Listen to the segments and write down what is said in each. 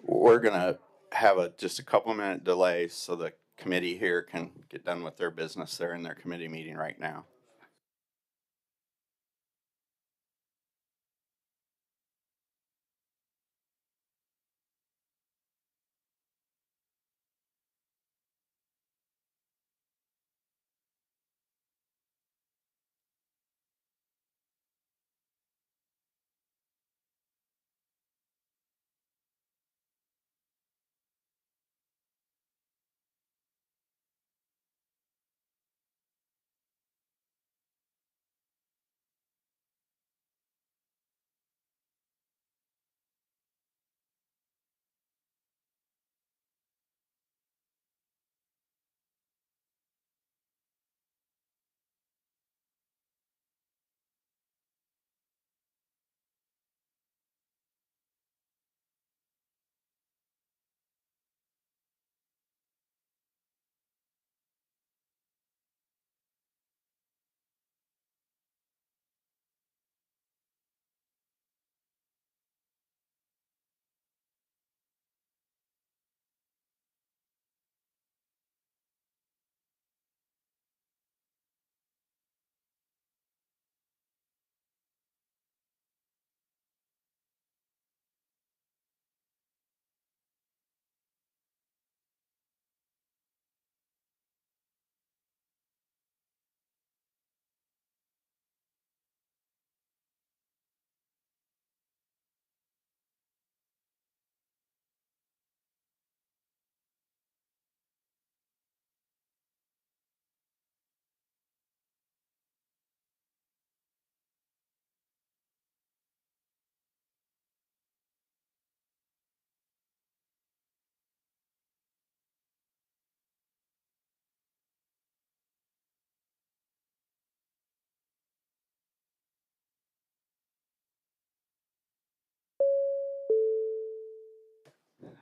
We're going to have just a couple minute delay so the committee here can get done with their business. They're in their committee meeting right now.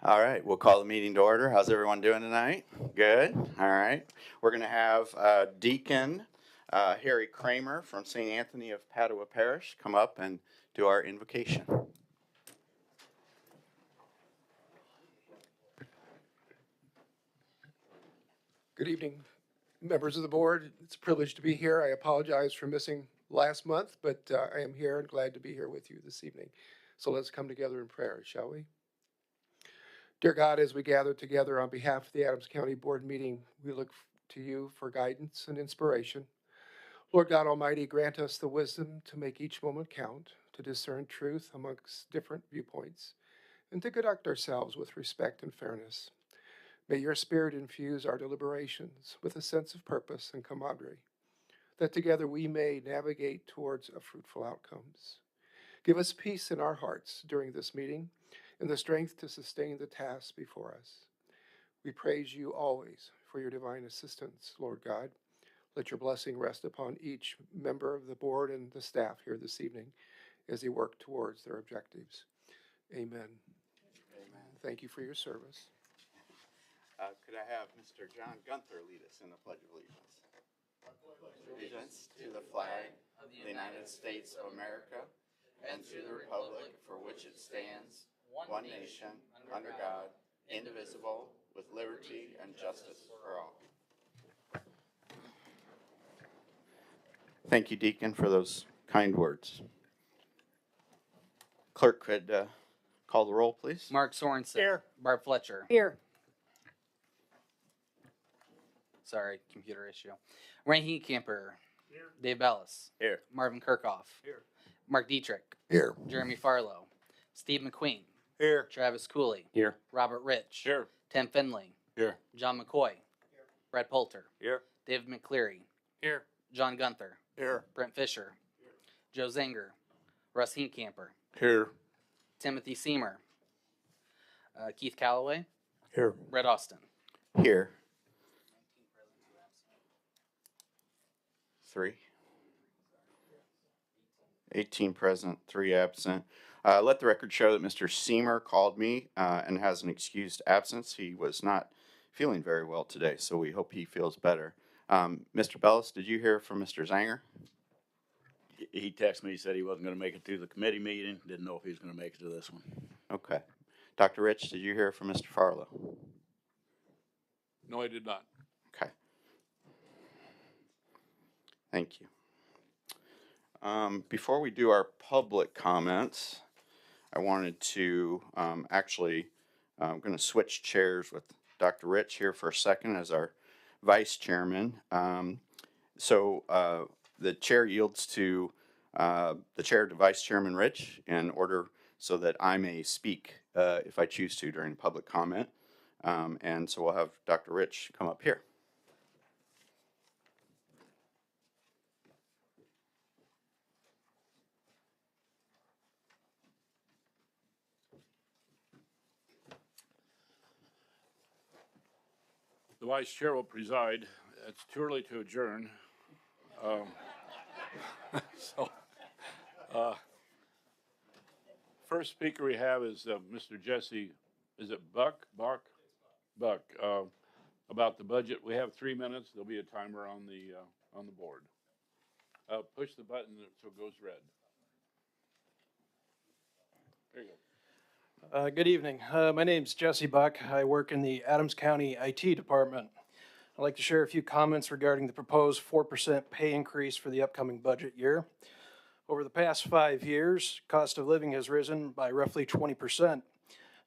All right, we'll call the meeting to order. How's everyone doing tonight? Good. All right. We're going to have Deacon Harry Kramer from St. Anthony of Padua Parish come up and do our invocation. Good evening, members of the board. It's a privilege to be here. I apologize for missing last month, but I am here and glad to be here with you this evening. So let's come together in prayer, shall we? Dear God, as we gather together on behalf of the Adams County Board meeting, we look to you for guidance and inspiration. Lord God Almighty, grant us the wisdom to make each moment count, to discern truth amongst different viewpoints, and to conduct ourselves with respect and fairness. May your Spirit infuse our deliberations with a sense of purpose and camaraderie, that together we may navigate towards a fruitful outcomes. Give us peace in our hearts during this meeting and the strength to sustain the tasks before us. We praise you always for your divine assistance, Lord God. Let your blessing rest upon each member of the board and the staff here this evening as they work towards their objectives. Amen. Amen. Thank you for your service. Could I have Mr. John Gunther lead us in the Pledge of Allegiance? Allegiance to the flag of the United States of America and to the republic for which it stands, one nation, under God, indivisible, with liberty and justice for all. Thank you, Deacon, for those kind words. Clerk could call the roll, please. Mark Sorensen. Here. Barb Fletcher. Here. Sorry, computer issue. Rainey Camper. Here. Dave Bellis. Here. Marvin Kirkhoff. Here. Mark Dietrich. Here. Jeremy Farlow. Steve McQueen. Here. Travis Cooley. Here. Robert Rich. Here. Tim Finley. Here. John McCoy. Here. Brett Poulter. Here. David McCleary. Here. John Gunther. Here. Brent Fisher. Here. Joe Zanger. Russ Heenkamper. Here. Timothy Seamer. Keith Calloway. Here. Brett Austin. Here. 3. 18 present, 3 absent. Let the record show that Mr. Seamer called me and has an excused absence. He was not feeling very well today, so we hope he feels better. Mr. Bellis, did you hear from Mr. Zanger? He texted me, he said he wasn't going to make it to the committee meeting, didn't know if he was going to make it to this one. Okay. Dr. Rich, did you hear from Mr. Farlow? No, I did not. Okay. Thank you. Before we do our public comments, I wanted to I'm going to switch chairs with Dr. Rich here for a second as our vice chairman. So the chair yields to the chair to Vice Chairman Rich in order so that I may speak if I choose to during public comment. And so we'll have Dr. Rich come up here. The vice chair will preside. It's too early to adjourn. First speaker we have is Mr. Jesse, is it Buck, about the budget. We have 3 minutes. There'll be a timer on the board. Push the button so it goes red. There you go. Good evening. My name's Jesse Buck. I work in the Adams County IT department. I'd like to share a few comments regarding the proposed 4% pay increase for the upcoming budget year. Over the past 5 years, cost of living has risen by roughly 20%.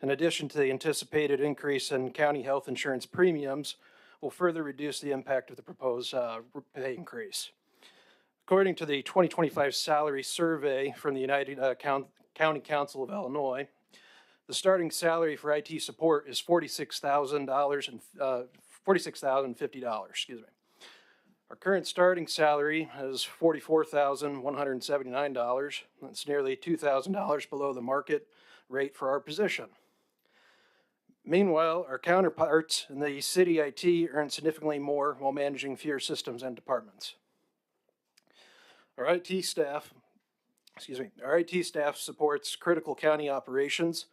In addition to the anticipated increase in county health insurance premiums, will further reduce the impact of the proposed pay increase. According to the 2025 salary survey from the United County Council of Illinois, the starting salary for IT support is $46,050. Excuse me. Our current starting salary is $44,179. That's nearly $2,000 below the market rate for our position. Meanwhile, our counterparts in the city IT earn significantly more while managing fewer systems and departments. Our IT staff supports critical county operations,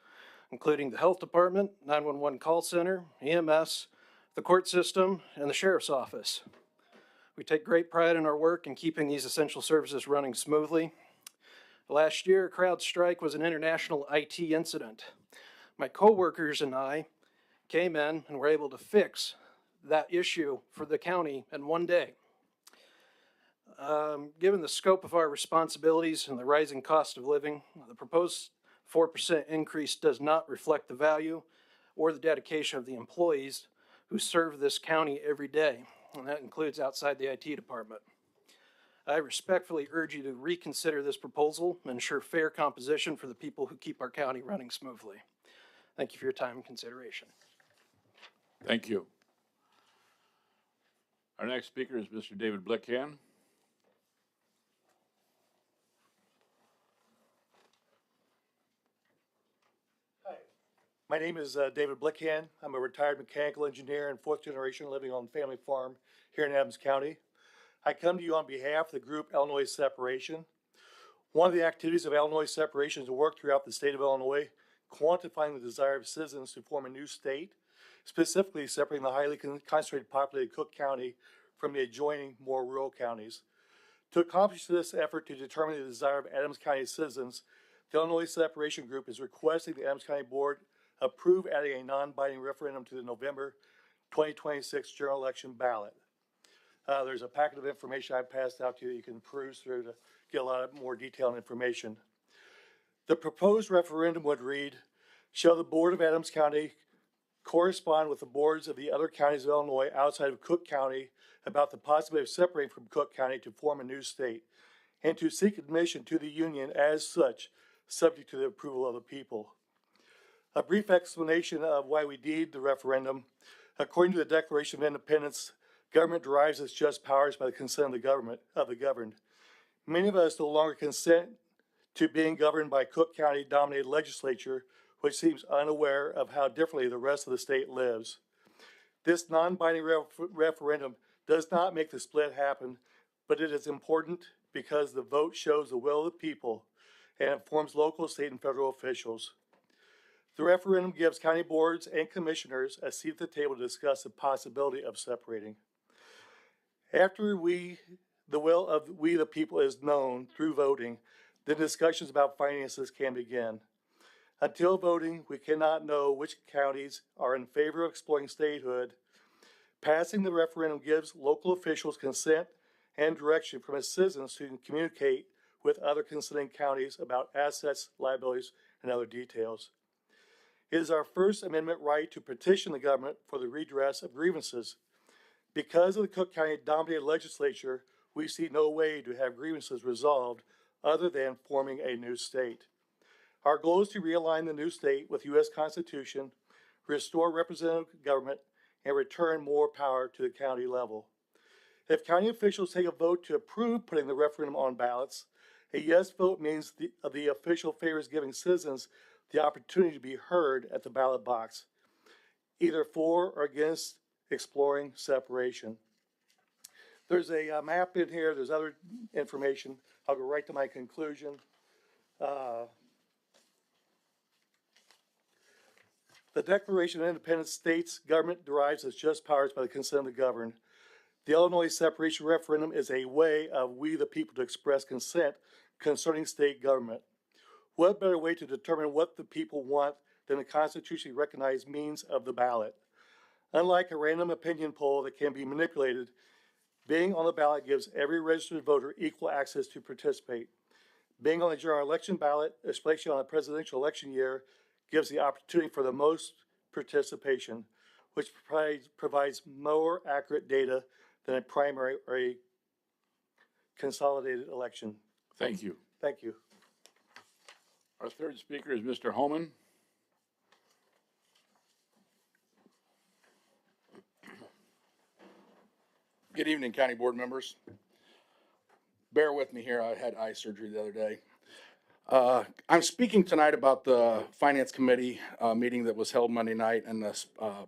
including the health department, 911 call center, EMS, the court system, and the sheriff's office. We take great pride in our work in keeping these essential services running smoothly. Last year, CrowdStrike was an international IT incident. My coworkers and I came in and were able to fix that issue for the county in one day. Given the scope of our responsibilities and the rising cost of living, the proposed 4% increase does not reflect the value or the dedication of the employees who serve this county every day, and that includes outside the IT department. I respectfully urge you to reconsider this proposal and ensure fair composition for the people who keep our county running smoothly. Thank you for your time and consideration. Thank you. Our next speaker is Mr. David Blickham. Hi, my name is David Blickham. I'm a retired mechanical engineer and fourth generation living on family farm here in Adams County. I come to you on behalf of the group Illinois Separation. One of the activities of Illinois Separation is to work throughout the state of Illinois, quantifying the desire of citizens to form a new state, specifically separating the highly concentrated populated Cook County from the adjoining more rural counties. To accomplish this effort to determine the desire of Adams County citizens, the Illinois Separation Group is requesting the Adams County Board approve adding a non-binding referendum to the November 2026 general election ballot. There's a packet of information I passed out to you that you can peruse through to get a lot of more detailed information. The proposed referendum would read, shall the Board of Adams County correspond with the boards of the other counties of Illinois outside of Cook County about the possibility of separating from Cook County to form a new state, and to seek admission to the Union as such, subject to the approval of the people. A brief explanation of why we need the referendum. According to the Declaration of Independence, government derives its just powers by the consent of the governed. Many of us no longer consent to being governed by Cook County dominated legislature, which seems unaware of how differently the rest of the state lives. This non-binding referendum does not make the split happen, but it is important because the vote shows the will of the people and informs local, state, and federal officials. The referendum gives county boards and commissioners a seat at the table to discuss the possibility of separating. After the will of the people is known through voting, then discussions about finances can begin. Until voting, we cannot know which counties are in favor of exploring statehood. Passing the referendum gives local officials consent and direction from its citizens to communicate with other consenting counties about assets, liabilities, and other details. It is our First Amendment right to petition the government for the redress of grievances. Because of the Cook County dominated legislature, we see no way to have grievances resolved other than forming a new state. Our goal is to realign the new state with the U.S. Constitution, restore representative government, and return more power to the county level. If county officials take a vote to approve putting the referendum on ballots, a yes vote means the official favors giving citizens the opportunity to be heard at the ballot box, either for or against exploring separation. There's a map in here, there's other information. I'll go right to my conclusion. The Declaration of Independence states government derives its just powers by the consent of the governed. The Illinois separation referendum is a way of we the people to express consent concerning state government. What better way to determine what the people want than the constitutionally recognized means of the ballot? Unlike a random opinion poll that can be manipulated, being on the ballot gives every registered voter equal access to participate. Being on the general election ballot, especially on a presidential election year, gives the opportunity for the most participation, which provides more accurate data than a primary or a consolidated election. Thank you. Thank you. Our third speaker is Mr. Homan. Good evening, County Board members. Bear with me here. I had eye surgery the other day. I'm speaking tonight about the Finance Committee meeting that was held Monday night and the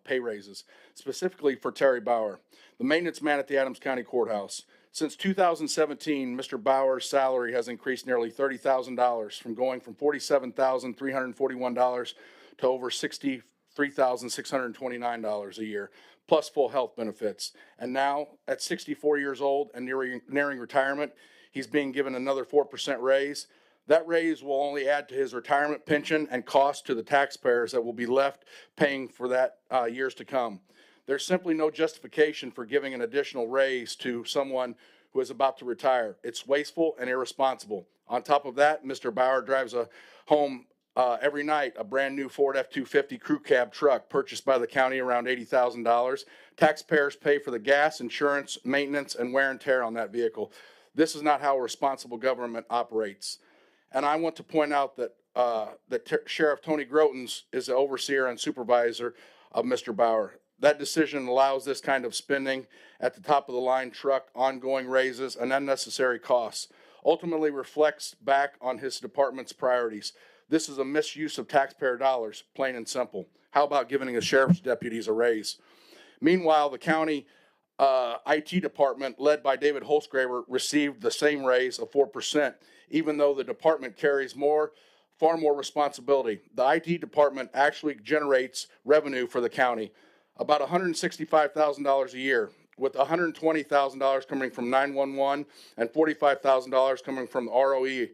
pay raises, specifically for Terry Bauer, the maintenance man at the Adams County Courthouse. Since 2017, Mr. Bauer's salary has increased nearly $30,000 from going from $47,341 to over $63,629 a year, plus full health benefits. And now, at 64 years old and nearing retirement, he's being given another 4% raise. That raise will only add to his retirement pension and cost to the taxpayers that will be left paying for that years to come. There's simply no justification for giving an additional raise to someone who is about to retire. It's wasteful and irresponsible. On top of that, Mr. Bauer drives a home every night, a brand new Ford F-250 crew cab truck purchased by the county around $80,000. Taxpayers pay for the gas, insurance, maintenance, and wear and tear on that vehicle. This is not how a responsible government operates. And I want to point out that Sheriff Tony Grotens is the overseer and supervisor of Mr. Bauer. That decision allows this kind of spending at the top of the line truck, ongoing raises, and unnecessary costs. Ultimately reflects back on his department's priorities. This is a misuse of taxpayer dollars, plain and simple. How about giving the sheriff's deputies a raise? Meanwhile, the county IT department, led by David Holzgraber, received the same raise of 4%, even though the department carries far more responsibility. The IT department actually generates revenue for the county, about $165,000 a year, with $120,000 coming from 911 and $45,000 coming from the ROE.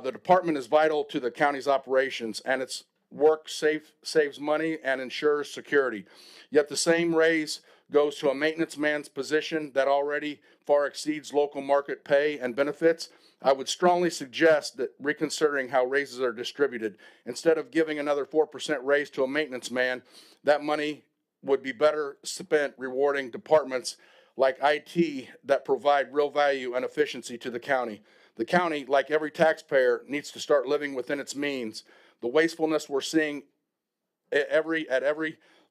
The department is vital to the county's operations, and its work saves money and ensures security. Yet the same raise goes to a maintenance man's position that already far exceeds local market pay and benefits. I would strongly suggest that reconsidering how raises are distributed. Instead of giving another 4% raise to a maintenance man, that money would be better spent rewarding departments like IT that provide real value and efficiency to the county. The county, like every taxpayer, needs to start living within its means. The wastefulness we're seeing at every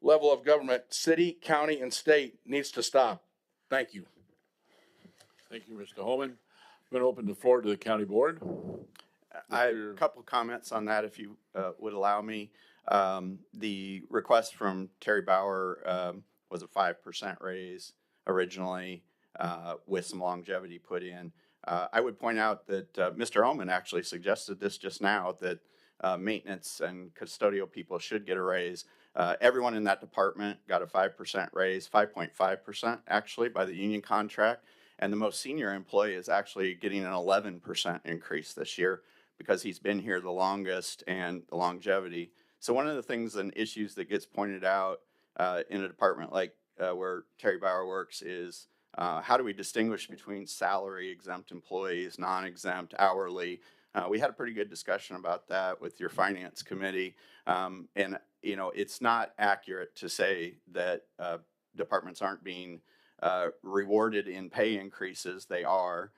level of government, city, county, and state, needs to stop. Thank you. Thank you, Mr. Holman. I'm going to open the floor to the county board. I have a couple comments on that, if you would allow me. The request from Terry Bauer was a 5% raise originally, with some longevity put in. I would point out that Mr. Holman actually suggested this just now, that maintenance and custodial people should get a raise. Everyone in that department got a 5% raise, 5.5% actually by the union contract. And the most senior employee is actually getting an 11% increase this year because he's been here the longest and the longevity. So one of the things and issues that gets pointed out in a department like where Terry Bauer works is how do we distinguish between salary exempt employees, non-exempt, hourly? We had a pretty good discussion about that with your finance committee. And, you know, it's not accurate to say that departments aren't being rewarded in pay increases. They are.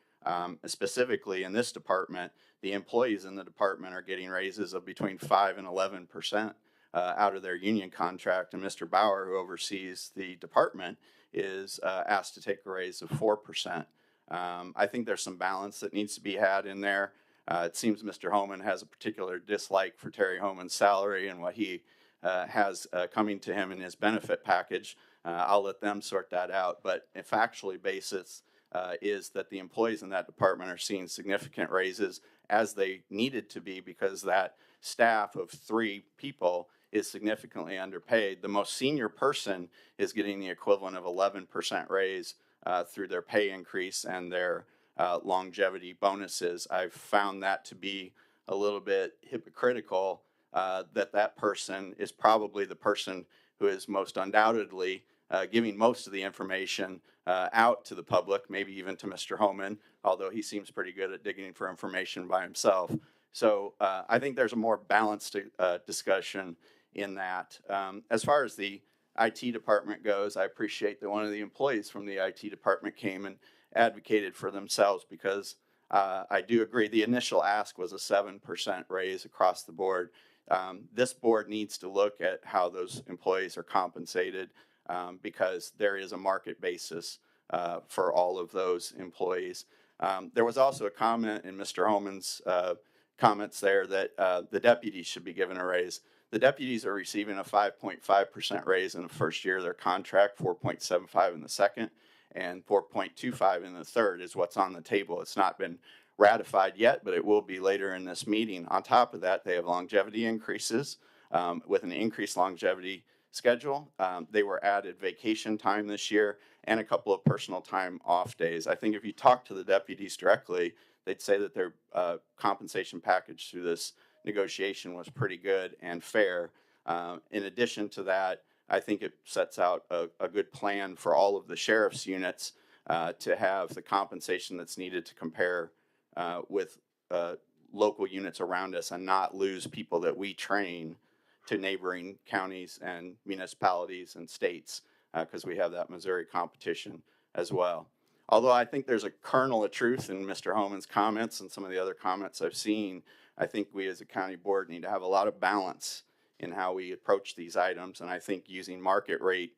Specifically in this department, the employees in the department are getting raises of between 5 and 11% out of their union contract. And Mr. Bauer, who oversees the department, is asked to take a raise of 4%. I think there's some balance that needs to be had in there. It seems Mr. Homan has a particular dislike for Terry Homan's salary and what he has coming to him in his benefit package. I'll let them sort that out. But a factually basis is that the employees in that department are seeing significant raises as they needed to be because that staff of 3 people is significantly underpaid. The most senior person is getting the equivalent of 11% raise through their pay increase and their longevity bonuses. I've found that to be a little bit hypocritical that person is probably the person who is most undoubtedly giving most of the information out to the public, maybe even to Mr. Homan, although he seems pretty good at digging for information by himself. So I think there's a more balanced discussion in that. As far as the IT department goes, I appreciate that one of the employees from the IT department came and advocated for themselves because I do agree the initial ask was a 7% raise across the board. This board needs to look at how those employees are compensated because there is a market basis for all of those employees. There was also a comment in Mr. Homan's comments there that the deputies should be given a raise. The deputies are receiving a 5.5% raise in the first year of their contract, 4.75 in the second, and 4.25 in the third is what's on the table. It's not been ratified yet, but it will be later in this meeting. On top of that, they have longevity increases with an increased longevity schedule. They were added vacation time this year and a couple of personal time off days. I think if you talk to the deputies directly, they'd say that their compensation package through this negotiation was pretty good and fair. In addition to that, I think it sets out a good plan for all of the sheriff's units to have the compensation that's needed to compare with local units around us and not lose people that we train to neighboring counties and municipalities and states because we have that Missouri competition as well. Although I think there's a kernel of truth in Mr. Homan's comments and some of the other comments I've seen, I think we as a county board need to have a lot of balance in how we approach these items. And I think using market rate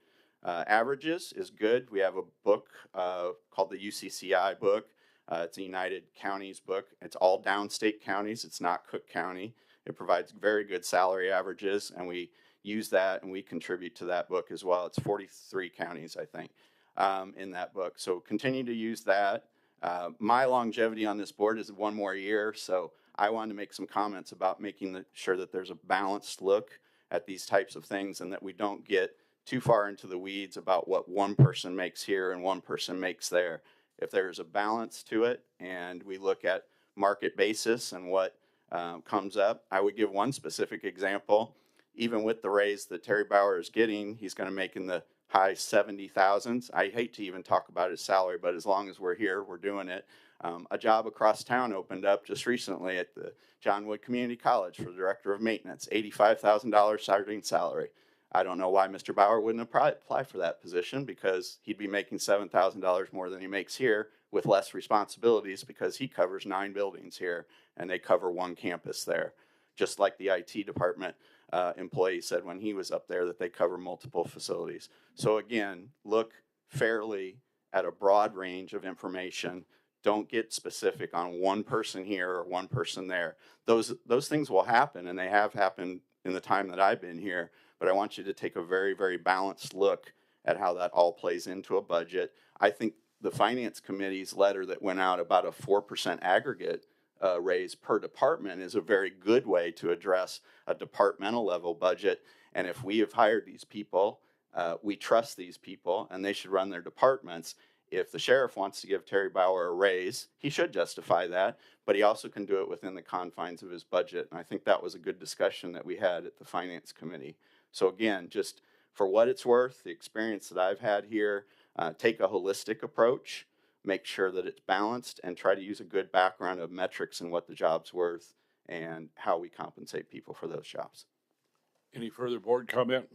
averages is good. We have a book called the UCCI book. It's a United Counties book. It's all downstate counties. It's not Cook County. It provides very good salary averages, and we use that and we contribute to that book as well. It's 43 counties, I think, in that book. So continue to use that. My longevity on this board is 1 more year, so I wanted to make some comments about making sure that there's a balanced look at these types of things and that we don't get too far into the weeds about what one person makes here and one person makes there. If there's a balance to it and we look at market basis and what comes up, I would give one specific example. Even with the raise that Terry Bauer is getting, he's going to make in the high 70,000s. I hate to even talk about his salary, but as long as we're here, we're doing it. A job across town opened up just recently at the John Wood Community College for the Director of Maintenance, $85,000 starting salary. I don't know why Mr. Bauer wouldn't apply for that position because he'd be making $7,000 more than he makes here with less responsibilities because he covers 9 buildings here and they cover 1 campus there. Just like the IT department employee said when he was up there that they cover multiple facilities. So again, look fairly at a broad range of information. Don't get specific on one person here or one person there. Those things will happen, and they have happened in the time that I've been here, but I want you to take a very, very balanced look at how that all plays into a budget. I think the Finance Committee's letter that went out about a 4% aggregate raise per department is a very good way to address a departmental level budget. And if we have hired these people, we trust these people, and they should run their departments. if the sheriff wants to give Terry Bauer a raise, he should justify that, but he also can do it within the confines of his budget. And I think that was a good discussion that we had at the Finance Committee. So again, just for what it's worth, the experience that I've had here, take a holistic approach, make sure that it's balanced, and try to use a good background of metrics and what the job's worth and how we compensate people for those jobs. Any further board comment?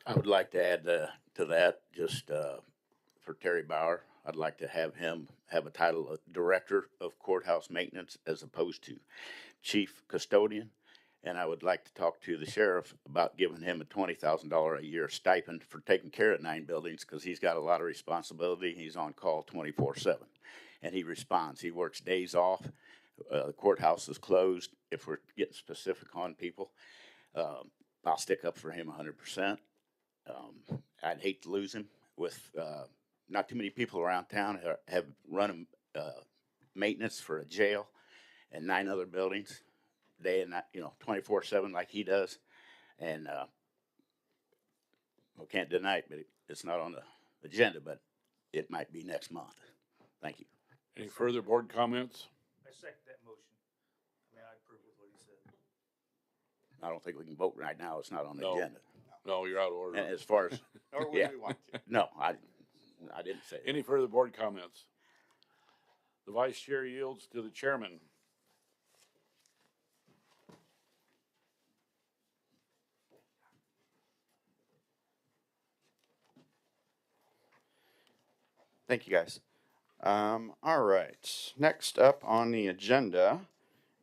I would like to add to that, just for Terry Bauer, I'd like to have him have a title of Director of Courthouse Maintenance as opposed to Chief Custodian. And I would like to talk to the sheriff about giving him a $20,000 a year stipend for taking care of 9 buildings, because he's got a lot of responsibility. He's on call 24/7, and he responds. He works days off. The courthouse is closed. If we're getting specific on people, I'll stick up for him 100%. I'd hate to lose him. With not too many people around town have run maintenance for a jail and 9 other buildings, day and night, 24/7 like he does. And we can't deny it, but it's not on the agenda, but it might be next month. Thank you. Any further board comments? I second that motion. I mean, I approve with what he said. I don't think we can vote right now. It's not on the No. agenda. No, you're out of order. And as far as, Or would Yeah. we want to? no, I didn't say that. Any further board comments? The vice chair yields to the chairman. Thank you, guys. All right. Next up on the agenda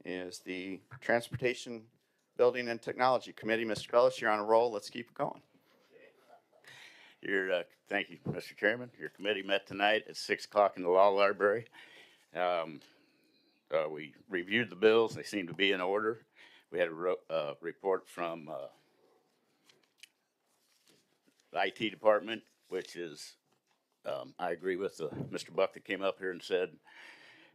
is the Transportation, Building, and Technology Committee. Mr. Bellis, you're on a roll. Let's keep it going. Thank you, Mr. Chairman. Your committee met tonight at 6 o'clock in the law library. We reviewed the bills. They seem to be in order. We had a report from the IT department, which is, I agree with Mr. Buck that came up here and said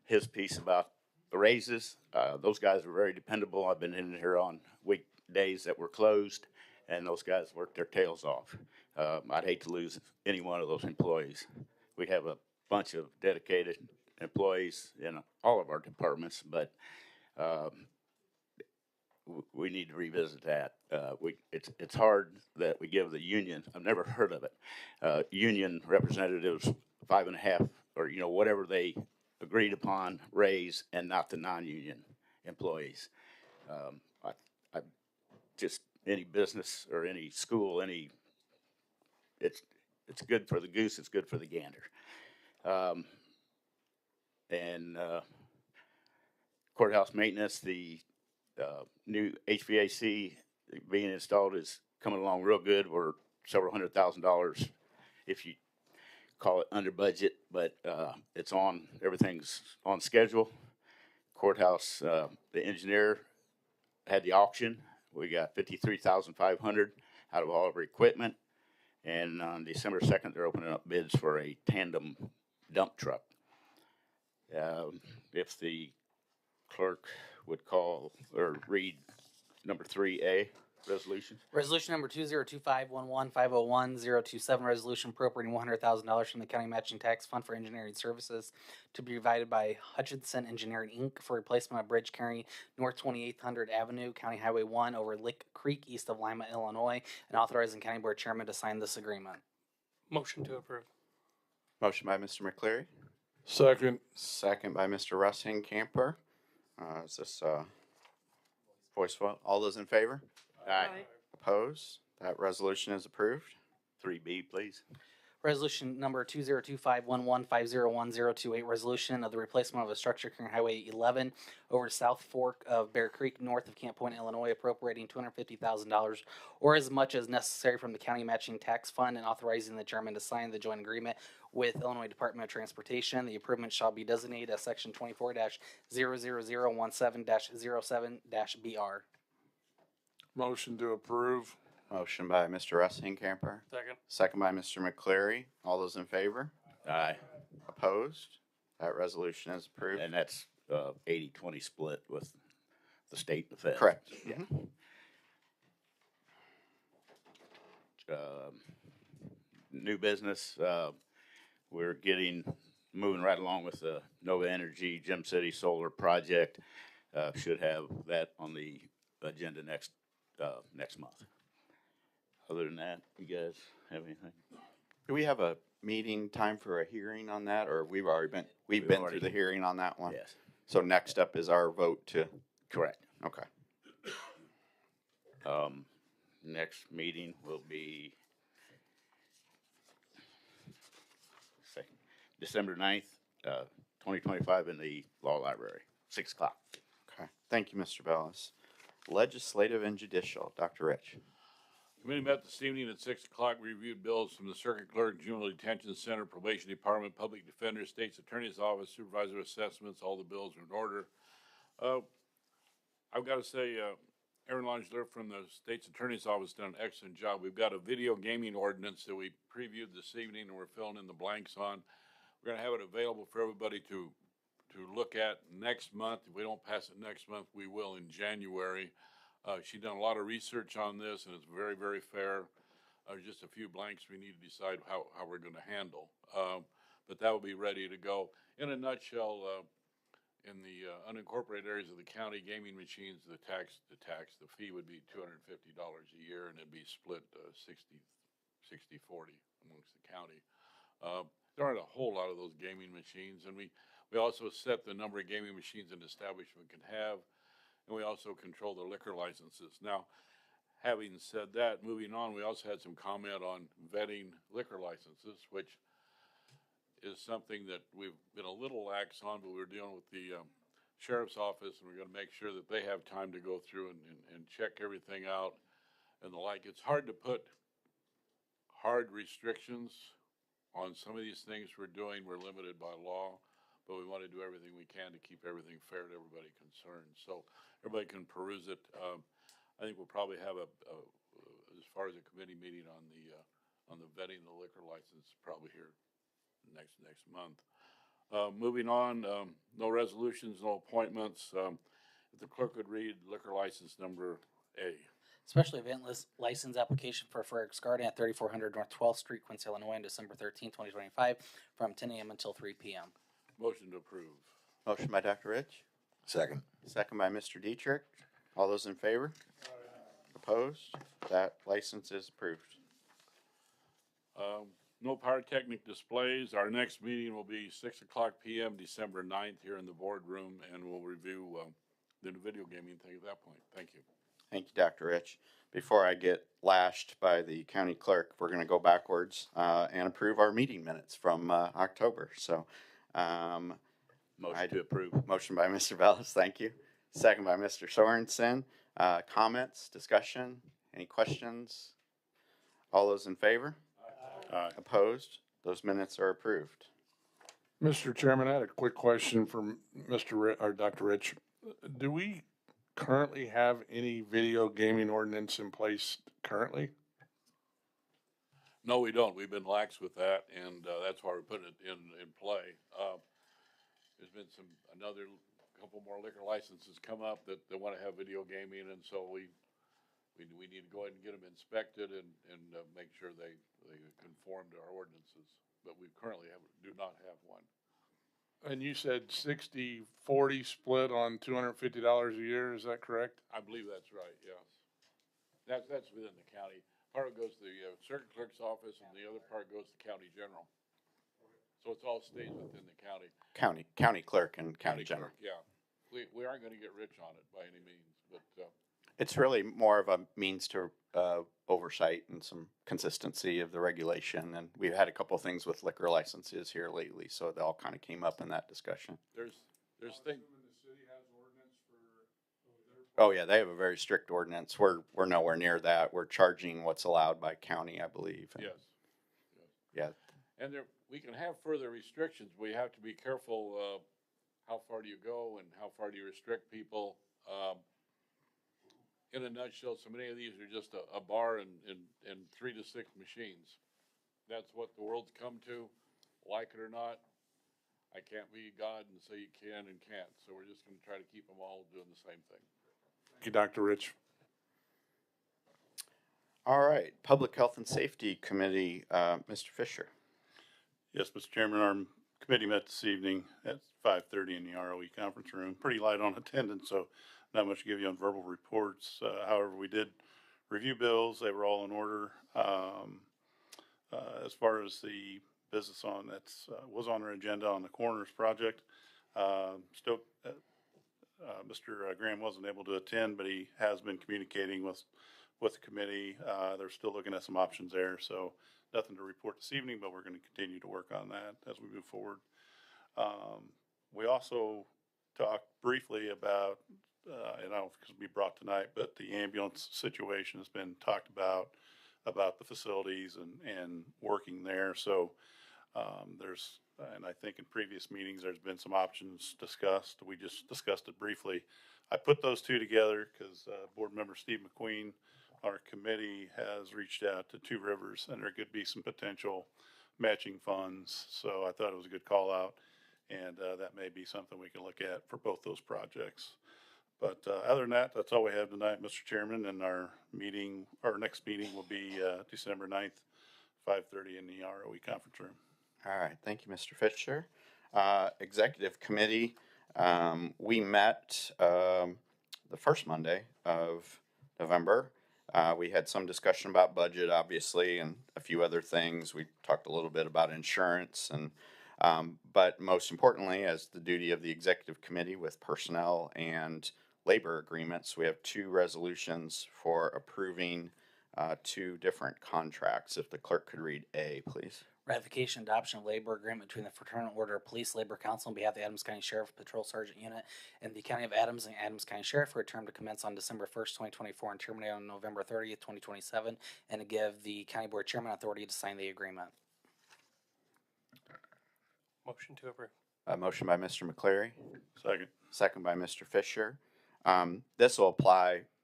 his piece about the raises. Those guys are very dependable. I've been in here on weekdays that were closed, and those guys worked their tails off. I'd hate to lose any one of those employees. We have a bunch of dedicated employees in all of our departments, but we need to revisit that. It's hard that we give the union, I've never heard of it, union representatives 5.5 or whatever they agreed upon raise, and not the non-union employees. I just, any business or any school, it's good for the goose, it's good for the gander. And courthouse maintenance, the new HVAC being installed is coming along real good. We're several $100,000 if you call it under budget, but it's on, everything's on schedule. Courthouse, the engineer had the auction. We got $53,500 out of all of our equipment. And on December 2nd, they're opening up bids for a tandem dump truck. If the clerk would call or read number 3A, resolution. Resolution number 202511501027, resolution appropriating $100,000 from the county matching tax fund for engineering services to be provided by Hutchinson Engineering Inc. for replacement of bridge carrying North 2800 Avenue, County Highway 1 over Lick Creek east of Lima, Illinois, and authorizing county board chairman to sign this agreement. Motion to approve. Motion by Mr. McCleary, Second. second by Mr. Russing Camper. Is this voice vote? All those in favor? Aye. Opposed? That resolution is approved. 3B, please. Resolution number 202511501028, resolution of the replacement of a structure carrying Highway 11 over to South Fork of Bear Creek, north of Camp Point, Illinois, appropriating $250,000 or as much as necessary from the county matching tax fund, and authorizing the chairman to sign the joint agreement with Illinois Department of Transportation. The improvement shall be designated as Section 24-00017-07-BR. Motion to approve. Motion by Mr. Russing Camper, Second. second by Mr. McCleary. All those in favor? Aye. Opposed? That resolution is approved. And that's 80-20 split with the state and the feds. Correct. Yeah. New business, we're moving right along with the Nova Energy Gem City Solar Project. Should have that on the agenda next month. Other than that, you guys have anything? Do we have a meeting time for a hearing on that, or we've been We've through already- the hearing on that one? Yes, So next up is our vote to, correct. okay. Next meeting will be December 9th, 2025 in the Law Library, 6 o'clock. Okay, thank you, Mr. Bellis. Legislative and Judicial, Dr. Rich. Committee met this evening at 6 o'clock, reviewed bills from the Circuit Clerk, Juvenile Detention Center, Probation Department, Public Defender, State's Attorney's Office, Supervisor Assessments. All the bills are in order. I've got to say, Aaron Langler from the State's Attorney's Office done an excellent job. We've got a video gaming ordinance that we previewed this evening, and we're filling in the blanks on. We're going to have it available for everybody to look at next month. If we don't pass it next month, we will in January. She's done a lot of research on this, and it's very, very fair. Just a few blanks we need to decide how we're going to handle. But that will be ready to go. In a nutshell, in the unincorporated areas of the county, gaming machines, the fee would be $250 a year, and it'd be split 60-40 amongst the county. There aren't a whole lot of those gaming machines, and we also set the number of gaming machines an establishment can have, and we also control the liquor licenses. Now, having said that, moving on, we also had some comment on vetting liquor licenses, which is something that we've been a little lax on, but we're dealing with the sheriff's office, and we're going to make sure that they have time to go through and check everything out and the like. It's hard to put hard restrictions on some of these things we're doing. We're limited by law, but we want to do everything we can to keep everything fair to everybody concerned. So everybody can peruse it. I think we'll probably have as far as a committee meeting on the vetting the liquor license, probably here next month. Moving on, no resolutions, no appointments. If the clerk would read liquor license number A. Special event license application for Eric's Garden at 3400 North 12th Street, Quincy, Illinois, on December 13, 2025, from 10 a.m. until 3 p.m. Motion to approve. Motion by Dr. Rich. Second. Second by Mr. Dietrich. All those in favor? Opposed? That license is approved. No pyrotechnic displays. Our next meeting will be 6 o'clock p.m. December 9th here in the boardroom, and we'll review the video gaming thing at that point. Thank you. Thank you, Dr. Rich. Before I get lashed by the county clerk, we're going to go backwards and approve our meeting minutes from October. So, Motion to approve. motion by Mr. Bellis, thank you. Second by Mr. Sorensen. Comments, discussion, any questions? All those in favor? Aye. Opposed? Those minutes are approved. Mr. Chairman, I had a quick question for Dr. Rich. Do we currently have any video gaming ordinance in place currently? No, we don't. We've been lax with that, and that's why we're putting it in play. There's been another couple more liquor licenses come up that want to have video gaming, and so we need to go ahead and get them inspected and make sure they conform to our ordinances. But we currently do not have one. And you said 60-40 split on $250 a year, is that correct? I believe that's right, yes. That's within the county. Part of it goes to the circuit clerk's office, and the other part goes to county general. So it all stays within the county. County clerk and county general. Clerk, yeah. We aren't going to get rich on it by any means, but It's really more of a means to oversight and some consistency of the regulation. And we've had a couple of things with liquor licenses here lately, so they all kind of came up in that discussion. there's things. Oh yeah, they have a very strict ordinance. We're nowhere near that. We're charging what's allowed by county, I believe. And, Yes. yeah. And we can have further restrictions. We have to be careful. How far do you go, and how far do you restrict people? In a nutshell, so many of these are just a bar and 3 to 6 machines. That's what the world's come to, like it or not. I can't be God and say you can and can't. So we're just going to try to keep them all doing the same thing. Thank you, Dr. Rich. All right, Public Health and Safety Committee, Mr. Fisher. Yes, Mr. Chairman, our committee met this evening at 5:30 in the ROE conference room. Pretty light on attendance, so not much to give you on verbal reports. However, we did review bills. They were all in order. As far as the business on that's was on our agenda on the coroner's project, still Mr. Graham wasn't able to attend, but he has been communicating with the committee. They're still looking at some options there, so nothing to report this evening, but we're going to continue to work on that as we move forward. We also talked briefly about, and I don't know if it can be brought tonight, but the ambulance situation has been talked about the facilities and working there. So there's, and I think in previous meetings, there's been some options discussed. We just discussed it briefly. I put those two together because Board Member Steve McQueen, our committee, has reached out to Two Rivers, and there could be some potential matching funds. So I thought it was a good call out, and that may be something we can look at for both those projects. But other than that, that's all we have tonight, Mr. Chairman, and our next meeting will be December 9th, 5:30 in the ROE conference room. All right, thank you, Mr. Fisher. Executive Committee, we met the first Monday of November. We had some discussion about budget, obviously, and a few other things. We talked a little bit about insurance, and but most importantly, as the duty of the Executive Committee with personnel and labor agreements, we have two resolutions for approving two different contracts. If the clerk could read A, please. Ratification adoption of labor agreement between the Fraternal Order of Police Labor Council on behalf of the Adams County Sheriff Patrol Sergeant Unit and the County of Adams and Adams County Sheriff for a term to commence on December 1st, 2024 and terminate on November 30th, 2027, and to give the County Board Chairman authority to sign the agreement. Motion to approve. A motion by Mr. McCleary. Second. Second by Mr. Fisher.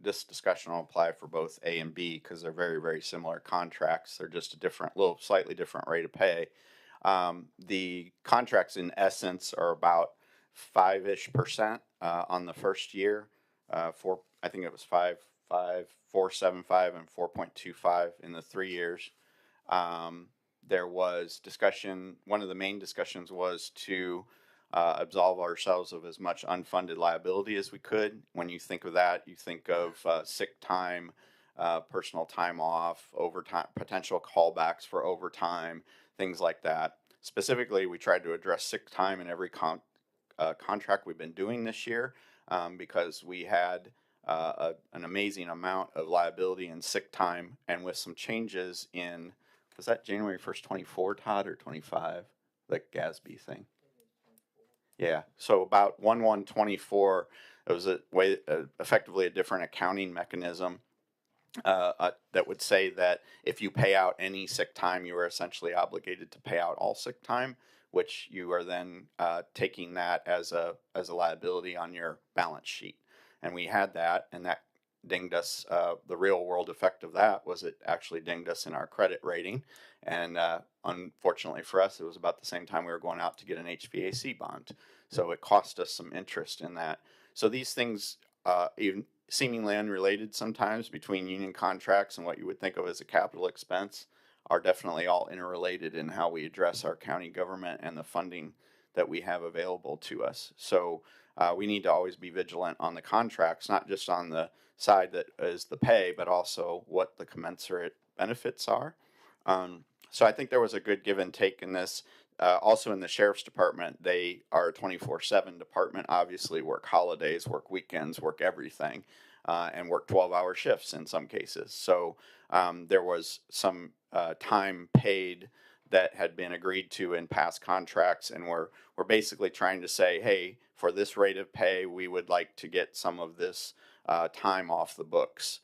This discussion will apply for both A and B because they're very, very similar contracts. They're just a slightly different rate of pay. The contracts in essence are about 5-ish% on the first year. I think it was 4.75 and 4.25 in the 3 years. There was discussion. One of the main discussions was to absolve ourselves of as much unfunded liability as we could. When you think of that, you think of sick time, personal time off, overtime, potential callbacks for overtime, things like that. Specifically, we tried to address sick time in every contract we've been doing this year because we had an amazing amount of liability and sick time, and with some changes in, was that January 1st, 24, Todd, or 25? The GASB thing. Yeah, so about 1/1/24, it was effectively a different accounting mechanism that would say that if you pay out any sick time, you are essentially obligated to pay out all sick time, which you are then taking that as a liability on your balance sheet. And we had that, and that dinged us. The real world effect of that was it actually dinged us in our credit rating. And unfortunately for us, it was about the same time we were going out to get an HVAC bond. So it cost us some interest in that. So these things, even seemingly unrelated sometimes between union contracts and what you would think of as a capital expense, are definitely all interrelated in how we address our county government and the funding that we have available to us. So we need to always be vigilant on the contracts, not just on the side that is the pay, but also what the commensurate benefits are. So I think there was a good give and take in this. Also in the sheriff's department, they are a 24/7 department, obviously work holidays, work weekends, work everything, and work 12-hour shifts in some cases. So there was some time paid that had been agreed to in past contracts, and we're basically trying to say, hey, for this rate of pay, we would like to get some of this time off the books.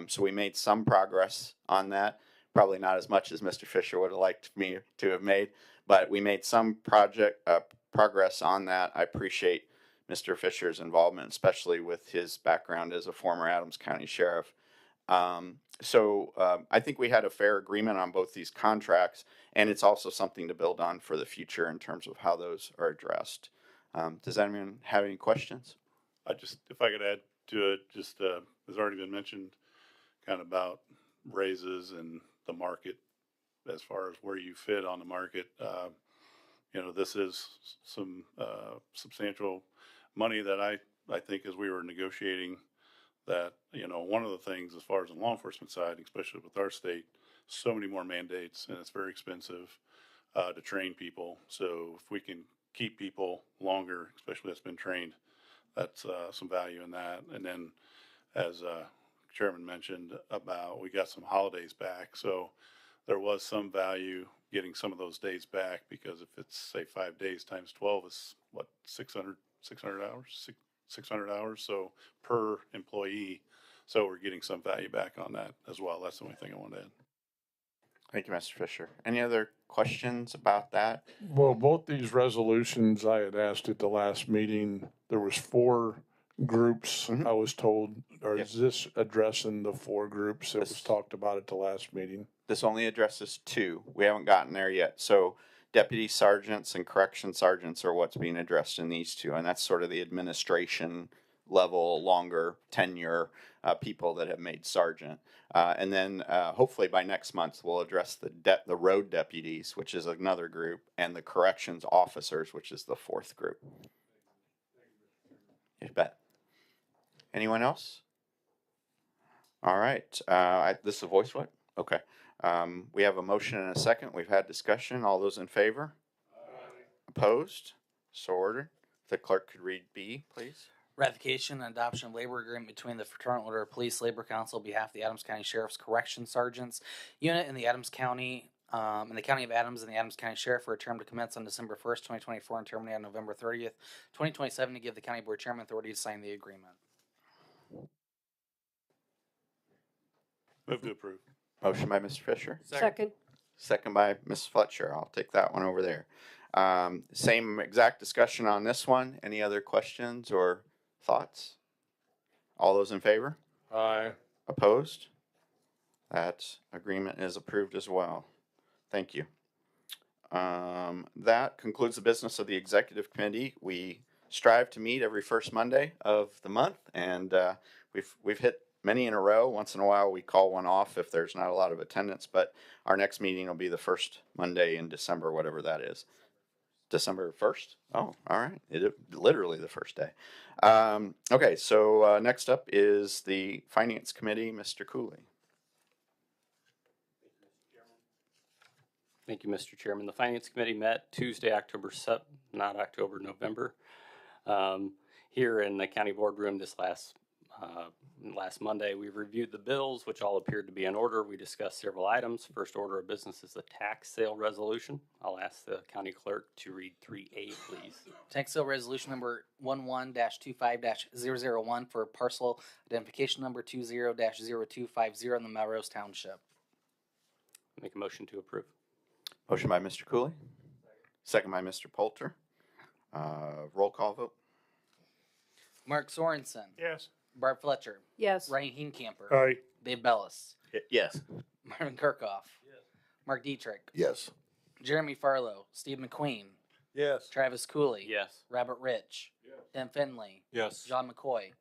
So we made some progress on that. Probably not as much as Mr. Fisher would have liked me to have made, but we made some progress on that. I appreciate Mr. Fisher's involvement, especially with his background as a former Adams County Sheriff. So I think we had a fair agreement on both these contracts, and it's also something to build on for the future in terms of how those are addressed. Does anyone have any questions? If I could add to it, has already been mentioned, kind of about raises and the market as far as where you fit on the market. this is some, substantial money that I think as we were negotiating that, one of the things as far as the law enforcement side, especially with our state, so many more mandates and it's very expensive, to train people. So if we can keep people longer, especially that's been trained, that's, some value in that. And then as, Chairman mentioned about, we got some holidays back. So there was some value getting some of those days back because if it's say 5 days times 12 is what, 600 hours, 600 hours. So per employee. So we're getting some value back on that as well. That's the only thing I wanted to add. Thank you, Mr. Fisher. Any other questions about that? Well, both these resolutions I had asked at the last meeting, there was 4 groups, Mhm. I was told. Or Yes. is this addressing the 4 groups that was This- talked about at the last meeting? This only addresses 2. We haven't gotten there yet. So deputy sergeants and correction sergeants are what's being addressed in these 2. And that's sort of the administration level, longer tenure people that have made sergeant. And then hopefully by next month, we'll address the road deputies, which is another group, and the corrections officers, which is the 4th group. You bet. Anyone else? All right. This is a voice vote? Okay. We have a motion and a second. We've had discussion. All those in favor? Opposed? So ordered. If the clerk could read B, please. Ratification and adoption of labor agreement between the Fraternal Order of Police Labor Council on behalf of the Adams County Sheriff's Correction Sergeants Unit in the Adams County, in the County of Adams and the Adams County Sheriff for a term to commence on December 1st, 2024 and terminate on November 30th, 2027 to give the County Board Chairman authority to sign the agreement. Move to approve. Motion by Mr. Fisher. Second. Second by Ms. Fletcher. I'll take that one over there. Same exact discussion on this one. Any other questions or thoughts? All those in favor? Aye. Opposed? That agreement is approved as well. Thank you. That concludes the business of the executive committee. We strive to meet every first Monday of the month, and we've hit many in a row. Once in a while, we call one off if there's not a lot of attendance, but our next meeting will be the first Monday in December, whatever that is. December 1st? Oh, all right. Literally the first day. Okay, so next up is the Finance Committee, Mr. Cooley. Thank you, Mr. Chairman. The Finance Committee met Tuesday, November, here in the county boardroom this last Monday. We reviewed the bills, which all appeared to be in order. We discussed several items. First order of business is the tax sale resolution. I'll ask the county clerk to read 3A, please. Tax sale resolution number 11-25-001 for parcel identification number 20-0250 in the Melrose Township. Make a motion to approve. Motion by Mr. Cooley. Second by Mr. Poulter. Roll call vote. Mark Sorensen. Yes. Barb Fletcher. Yes. Ryan Heenkamper. Aye. Dave Bellis. Yes. Marvin Kirkhoff. Mark Dietrich. Yes. Jeremy Farlow. Steve McQueen. Yes. Travis Cooley. Yes. Robert Rich. Tim Finley. Yes. John McCoy.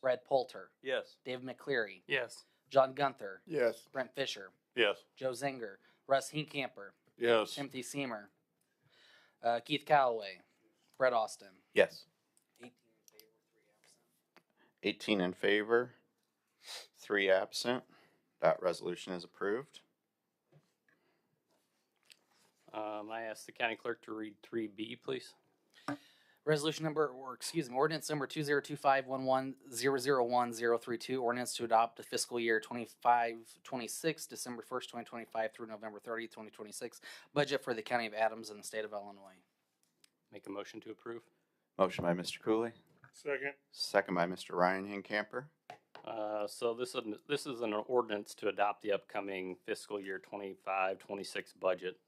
Brad Poulter. Yes. David McCleary. Yes. John Gunther. Yes. Brent Fisher. Yes. Joe Zinger. Russ Heenkamper. Yes. Timothy Seamer. Keith Calloway. Brett Austin. Yes. 18 in favor, 3 absent. That resolution is approved. I ask the county clerk to read 3B, please. Resolution number, ordinance number 2025-11-001-032, ordinance to adopt the fiscal year 25-26, December 1st, 2025 through November 30th, 2026, budget for the County of Adams and the State of Illinois. Make a motion to approve. Motion by Mr. Cooley. Second. Second by Mr. Ryan Heenkamper. So this is an ordinance to adopt the upcoming fiscal year 25-26 budget.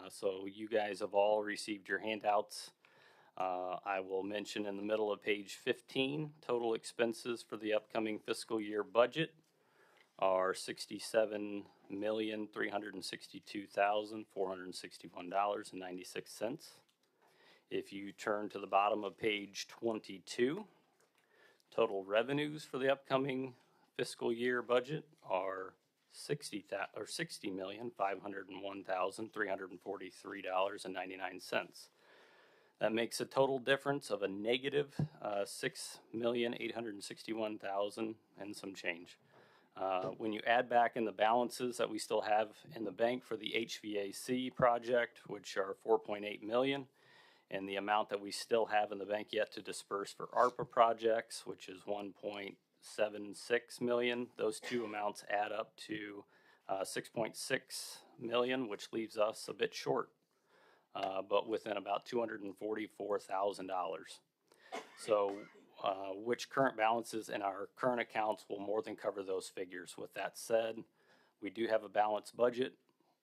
So you guys have all received your handouts. I will mention in the middle of page 15, total expenses for the upcoming fiscal year budget are $67,362,461.96. If you turn to the bottom of page 22, total revenues for the upcoming fiscal year budget are $60,501,343.99. That makes a total difference of a negative $6,861,000 and some change. When you add back in the balances that we still have in the bank for the HVAC project, which are 4.8 million, and the amount that we still have in the bank yet to disperse for ARPA projects, which is 1.76 million, those two amounts add up to 6.6 million, which leaves us a bit short, but within about $244,000. So which current balances in our current accounts will more than cover those figures. With that said, we do have a balanced budget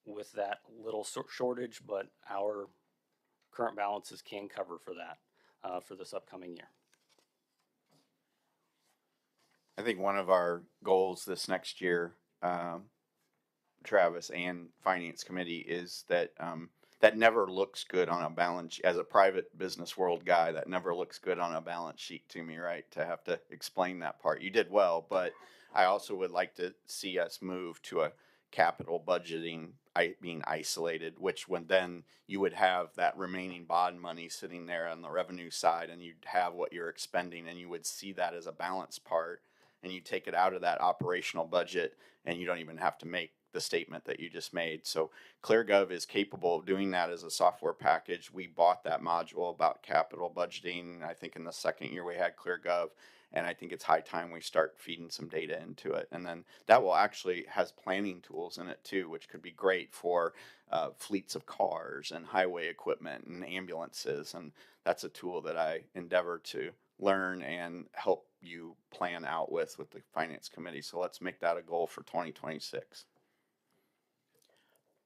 with that little shortage, but our current balances can cover for that for this upcoming year. I think one of our goals this next year, Travis and Finance Committee, is that that never looks good on a balance. As a private business world guy, that never looks good on a balance sheet to me, right? To have to explain that part. You did well, but I also would like to see us move to a capital budgeting being isolated, which when then you would have that remaining bond money sitting there on the revenue side, and you'd have what you're expending, and you would see that as a balance part, and you take it out of that operational budget, and you don't even have to make the statement that you just made. So ClearGov is capable of doing that as a software package. We bought that module about capital budgeting, I think in the second year we had ClearGov, and I think it's high time we start feeding some data into it. And then that will actually has planning tools in it too, which could be great for fleets of cars and highway equipment and ambulances. And that's a tool that I endeavor to learn and help you plan out with the Finance Committee. So let's make that a goal for 2026.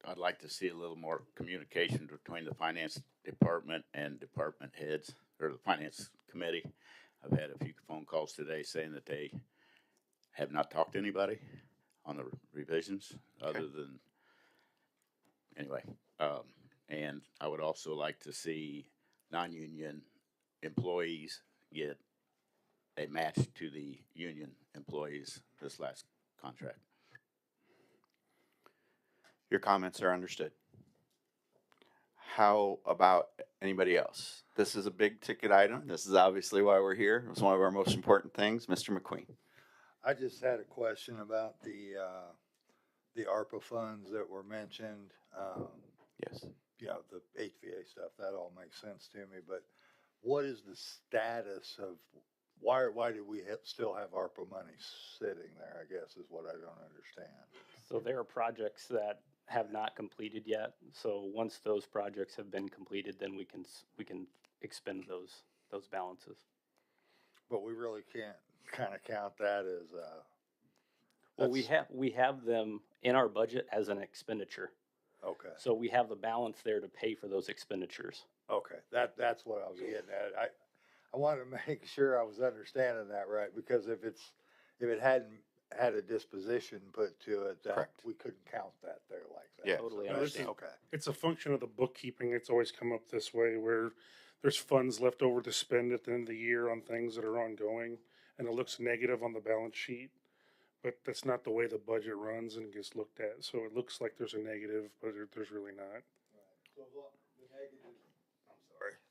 I'd like to see a little more communication between the finance department and department heads, or the finance committee. I've had a few phone calls today saying that they have not talked to anybody on the revisions other than, anyway. And I would also like to see non-union employees get a match to the union employees this last contract. Your comments are understood. How about anybody else? This is a big ticket item. This is obviously why we're here. It was one of our most important things. Mr. McQueen. I just had a question about the ARPA funds that were mentioned. Yes. You know, the HVA stuff, that all makes sense to me, but what is the status of, why do we still have ARPA money sitting there, I guess, is what I don't understand. So there are projects that have not completed yet. So once those projects have been completed, then we can expend those balances. But we really can't kind of count that as well, we have them in our budget as an expenditure. Okay. So we have the balance there to pay for those expenditures. Okay, that's what I was getting at. I wanted to make sure I was understanding that right, because if it hadn't had a disposition put to it, that Correct. we couldn't count that there like that. Yeah. Totally So understand. okay. It's a function of the bookkeeping. It's always come up this way where there's funds left over to spend at the end of the year on things that are ongoing, and it looks negative on the balance sheet. But that's not the way the budget runs and gets looked at. So it looks like there's a negative, but there's really not. So the negative,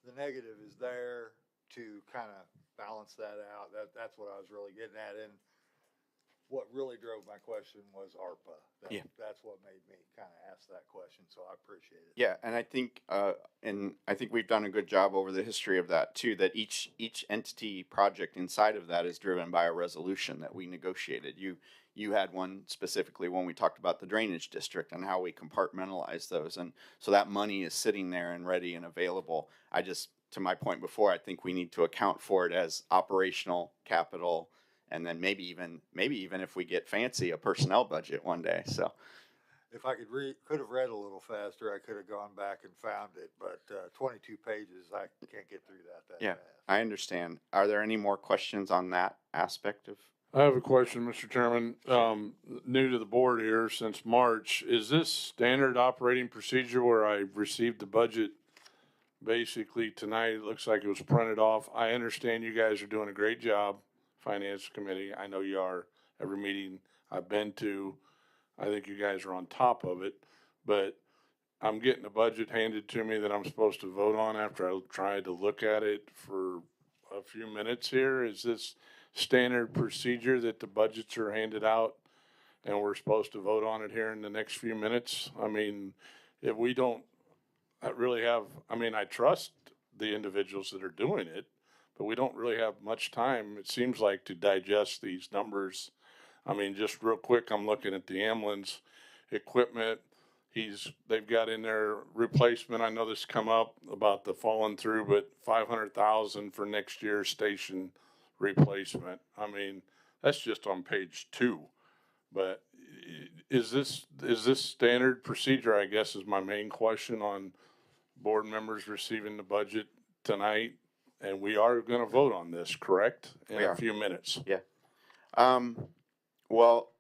the negative is there to kind of balance that out. That's what I was really getting at. And what really drove my question was ARPA. That's what made me kind of ask that question. So I appreciate it. Yeah, and I think we've done a good job over the history of that too. That each entity project inside of that is driven by a resolution that we negotiated. You had one specifically when we talked about the drainage district and how we compartmentalize those, and so that money is sitting there and ready and available. To my point before, I think we need to account for it as operational capital. And then maybe even if we get fancy, a personnel budget one day. So, if I could have read a little faster, I could have gone back and found it. But 22 pages, I can't get through that fast. I understand. Are there any more questions on that aspect of? I have a question, Mr. Chairman. New to the board here since March. Is this standard operating procedure where I received the budget basically tonight? It looks like it was printed off. I understand you guys are doing a great job. Finance Committee, I know you are. Every meeting I've been to, I think you guys are on top of it. But I'm getting a budget handed to me that I'm supposed to vote on after I tried to look at it for a few minutes here. Is this standard procedure that the budgets are handed out and we're supposed to vote on it here in the next few minutes? I mean, if we don't really have, I mean, I trust the individuals that are doing it, but we don't really have much time, it seems like, to digest these numbers. I mean, just real quick, I'm looking at the ambulance equipment. They've got in their replacement. I know this come up about the falling through, but 500,000 for next year's station replacement. I mean, that's just on page 2. But is this standard procedure? I guess is my main question on board members receiving the budget tonight, and we are going to vote on this, correct? In a few minutes. Yeah. Well,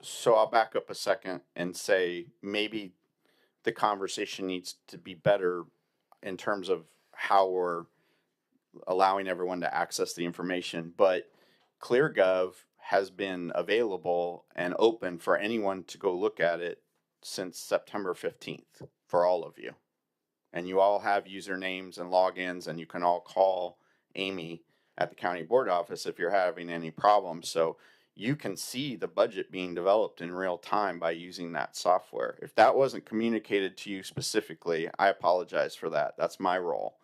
so I'll back up a second and say maybe the conversation needs to be better in terms of how we're allowing everyone to access the information. But ClearGov has been available and open for anyone to go look at it since September 15th for all of you. And you all have usernames and logins, and you can all call Amy at the county board office if you're having any problems. So you can see the budget being developed in real time by using that software. If that wasn't communicated to you specifically, I apologize for that. That's my role.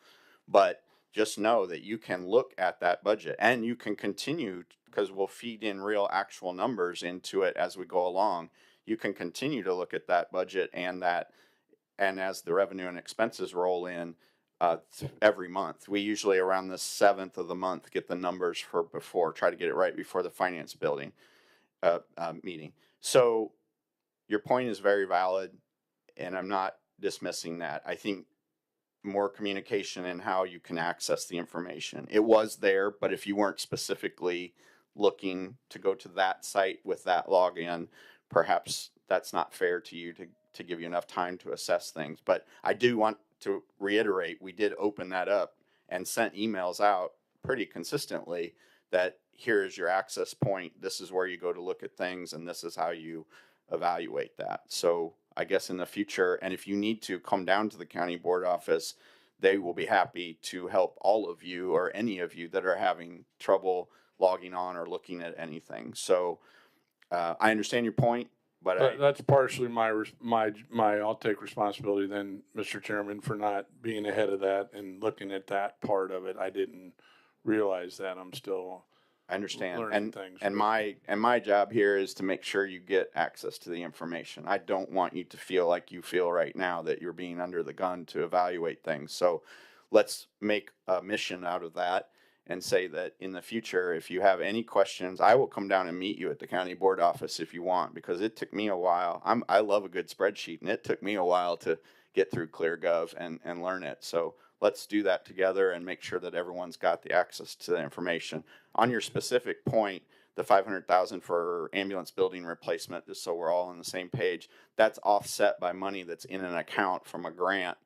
But just know that you can look at that budget, and you can continue, because we'll feed in real actual numbers into it as we go along. You can continue to look at that budget and as the revenue and expenses roll in every month. We usually around the 7th of the month get the numbers try to get it right before the finance building meeting. So your point is very valid, and I'm not dismissing that. I think more communication in how you can access the information. It was there, but if you weren't specifically looking to go to that site with that login, perhaps that's not fair to you to give you enough time to assess things. But I do want to reiterate, we did open that up and sent emails out pretty consistently that here is your access point. This is where you go to look at things, and this is how you evaluate that. So I guess in the future, and if you need to come down to the county board office, they will be happy to help all of you or any of you that are having trouble logging on or looking at anything. So I understand your point. But that's partially my I'll take responsibility then, Mr. Chairman, for not being ahead of that and looking at that part of it. I didn't realize that. I'm still I understand. learning things. And my job here is to make sure you get access to the information. I don't want you to feel like you feel right now that you're being under the gun to evaluate things. So let's make a mission out of that and say that in the future, if you have any questions, I will come down and meet you at the county board office if you want, because it took me a while. I love a good spreadsheet, and it took me a while to get through ClearGov and learn it. So let's do that together and make sure that everyone's got the access to the information. On your specific point, the $500,000 for ambulance building replacement, just so we're all on the same page, that's offset by money that's in an account from a grant.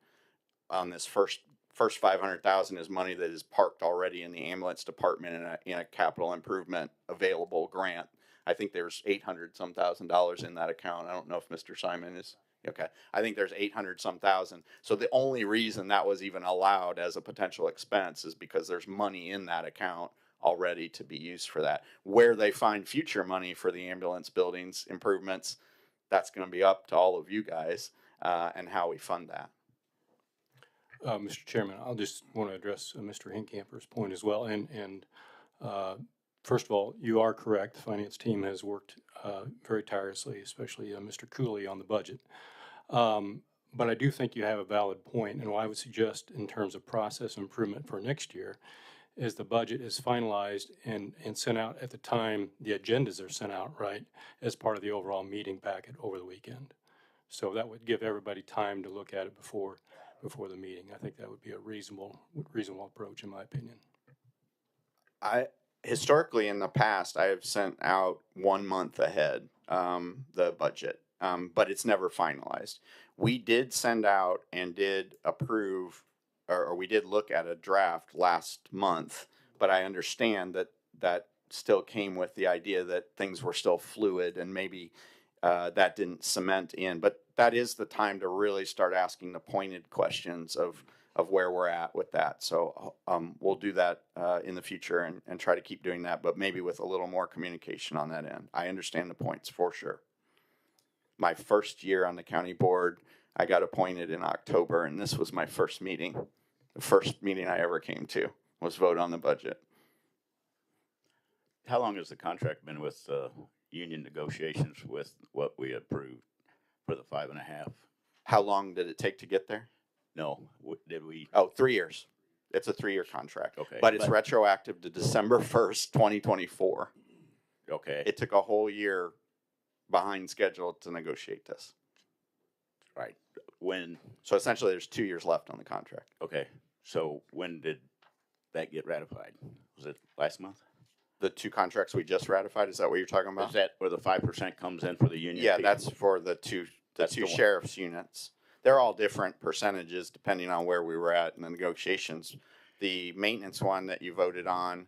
On this first $500,000 is money that is parked already in the ambulance department in a capital improvement available grant. I think there's $800-some thousand in that account. I don't know if Mr. Simon is okay. I think there's $800-some thousand. So the only reason that was even allowed as a potential expense is because there's money in that account already to be used for that. Where they find future money for the ambulance buildings improvements, that's going to be up to all of you guys and how we fund that. Mr. Chairman, I'll just want to address Mr. Hinkamper's point as well. And first of all, you are correct. The finance team has worked very tirelessly, especially Mr. Cooley on the budget. But I do think you have a valid point. And what I would suggest in terms of process improvement for next year is the budget is finalized and sent out at the time the agendas are sent out, right, as part of the overall meeting packet over the weekend. So that would give everybody time to look at it before the meeting. I think that would be a reasonable approach, in my opinion. Historically in the past, I have sent out 1 month ahead the budget, but it's never finalized. We did send out and did approve, or we did look at a draft last month, but I understand that still came with the idea that things were still fluid and maybe that didn't cement in. But that is the time to really start asking the pointed questions of where we're at with that. So we'll do that in the future and try to keep doing that, but maybe with a little more communication on that end. I understand the points for sure. My first year on the county board, I got appointed in October, and this was my first meeting. The first meeting I ever came to was vote on the budget. How long has the contract been with union negotiations with what we approved for the 5.5? How long did it take to get there? No, did we? Oh, 3 years. It's a 3-year contract. Okay. But it's retroactive to December 1st, 2024. Okay. It took a whole year behind schedule to negotiate this. Right. When? So essentially there's 2 years left on the contract. Okay. So when did that get ratified? Was it last month? The 2 contracts we just ratified, is that what you're talking about? Is that where the 5% comes in for the union? Yeah, people? that's for the two That's the one. sheriff's units. They're all different percentages depending on where we were at in the negotiations. The maintenance one that you voted on,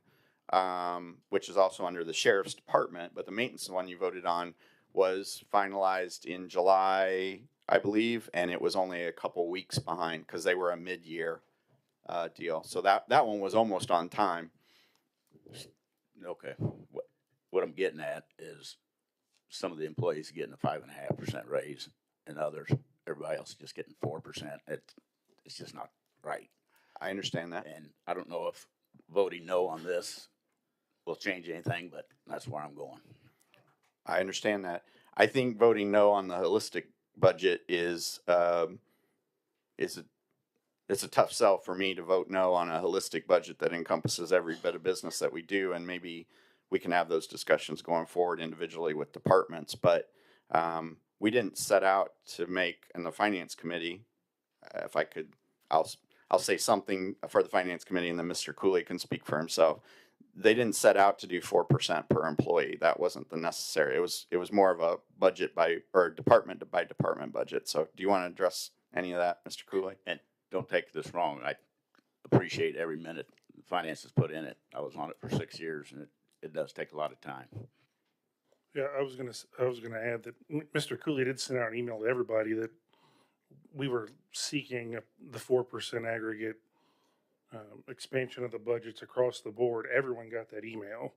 which is also under the sheriff's department, but the maintenance one you voted on was finalized in July, I believe, and it was only a couple weeks behind because they were a mid-year deal. So that one was almost on time. Okay. What I'm getting at is some of the employees getting a 5.5% raise, and everybody else just getting 4%. It's just not right. I understand that. And I don't know if voting no on this will change anything, but that's where I'm going. I understand that. I think voting no on the holistic budget is it's a tough sell for me to vote no on a holistic budget that encompasses every bit of business that we do, and maybe we can have those discussions going forward individually with departments. But we didn't set out to make in the finance committee. If I could, I'll say something for the finance committee, and then Mr. Cooley can speak for himself. They didn't set out to do 4% per employee. That wasn't the necessary. It was more of a budget department by department budget. So do you want to address any of that, Mr. Cooley? And don't take this wrong. I appreciate every minute the finance has put in it. I was on it for 6 years, and it does take a lot of time. Yeah, I was gonna add that Mr. Cooley did send out an email to everybody that we were seeking the 4% aggregate expansion of the budgets across the board. Everyone got that email.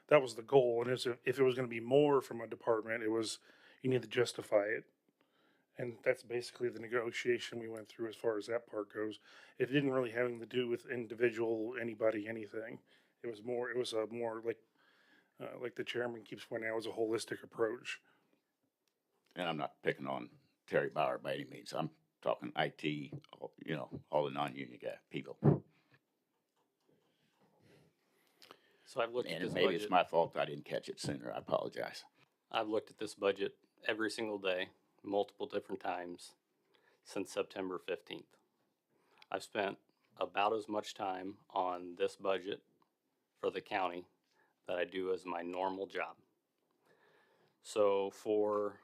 That was the goal, and if it was going to be more from a department, you need to justify it, and that's basically the negotiation we went through as far as that part goes. It didn't really have anything to do with individual, anybody, anything. It was a more like the chairman keeps pointing out, it was a holistic approach. And I'm not picking on Terry Bauer by any means. I'm talking IT, all the non-union people. So I've looked at And this maybe budget. it's my fault I didn't catch it sooner. I apologize. I've looked at this budget every single day, multiple different times since September 15th. I've spent about as much time on this budget for the county that I do as my normal job. So for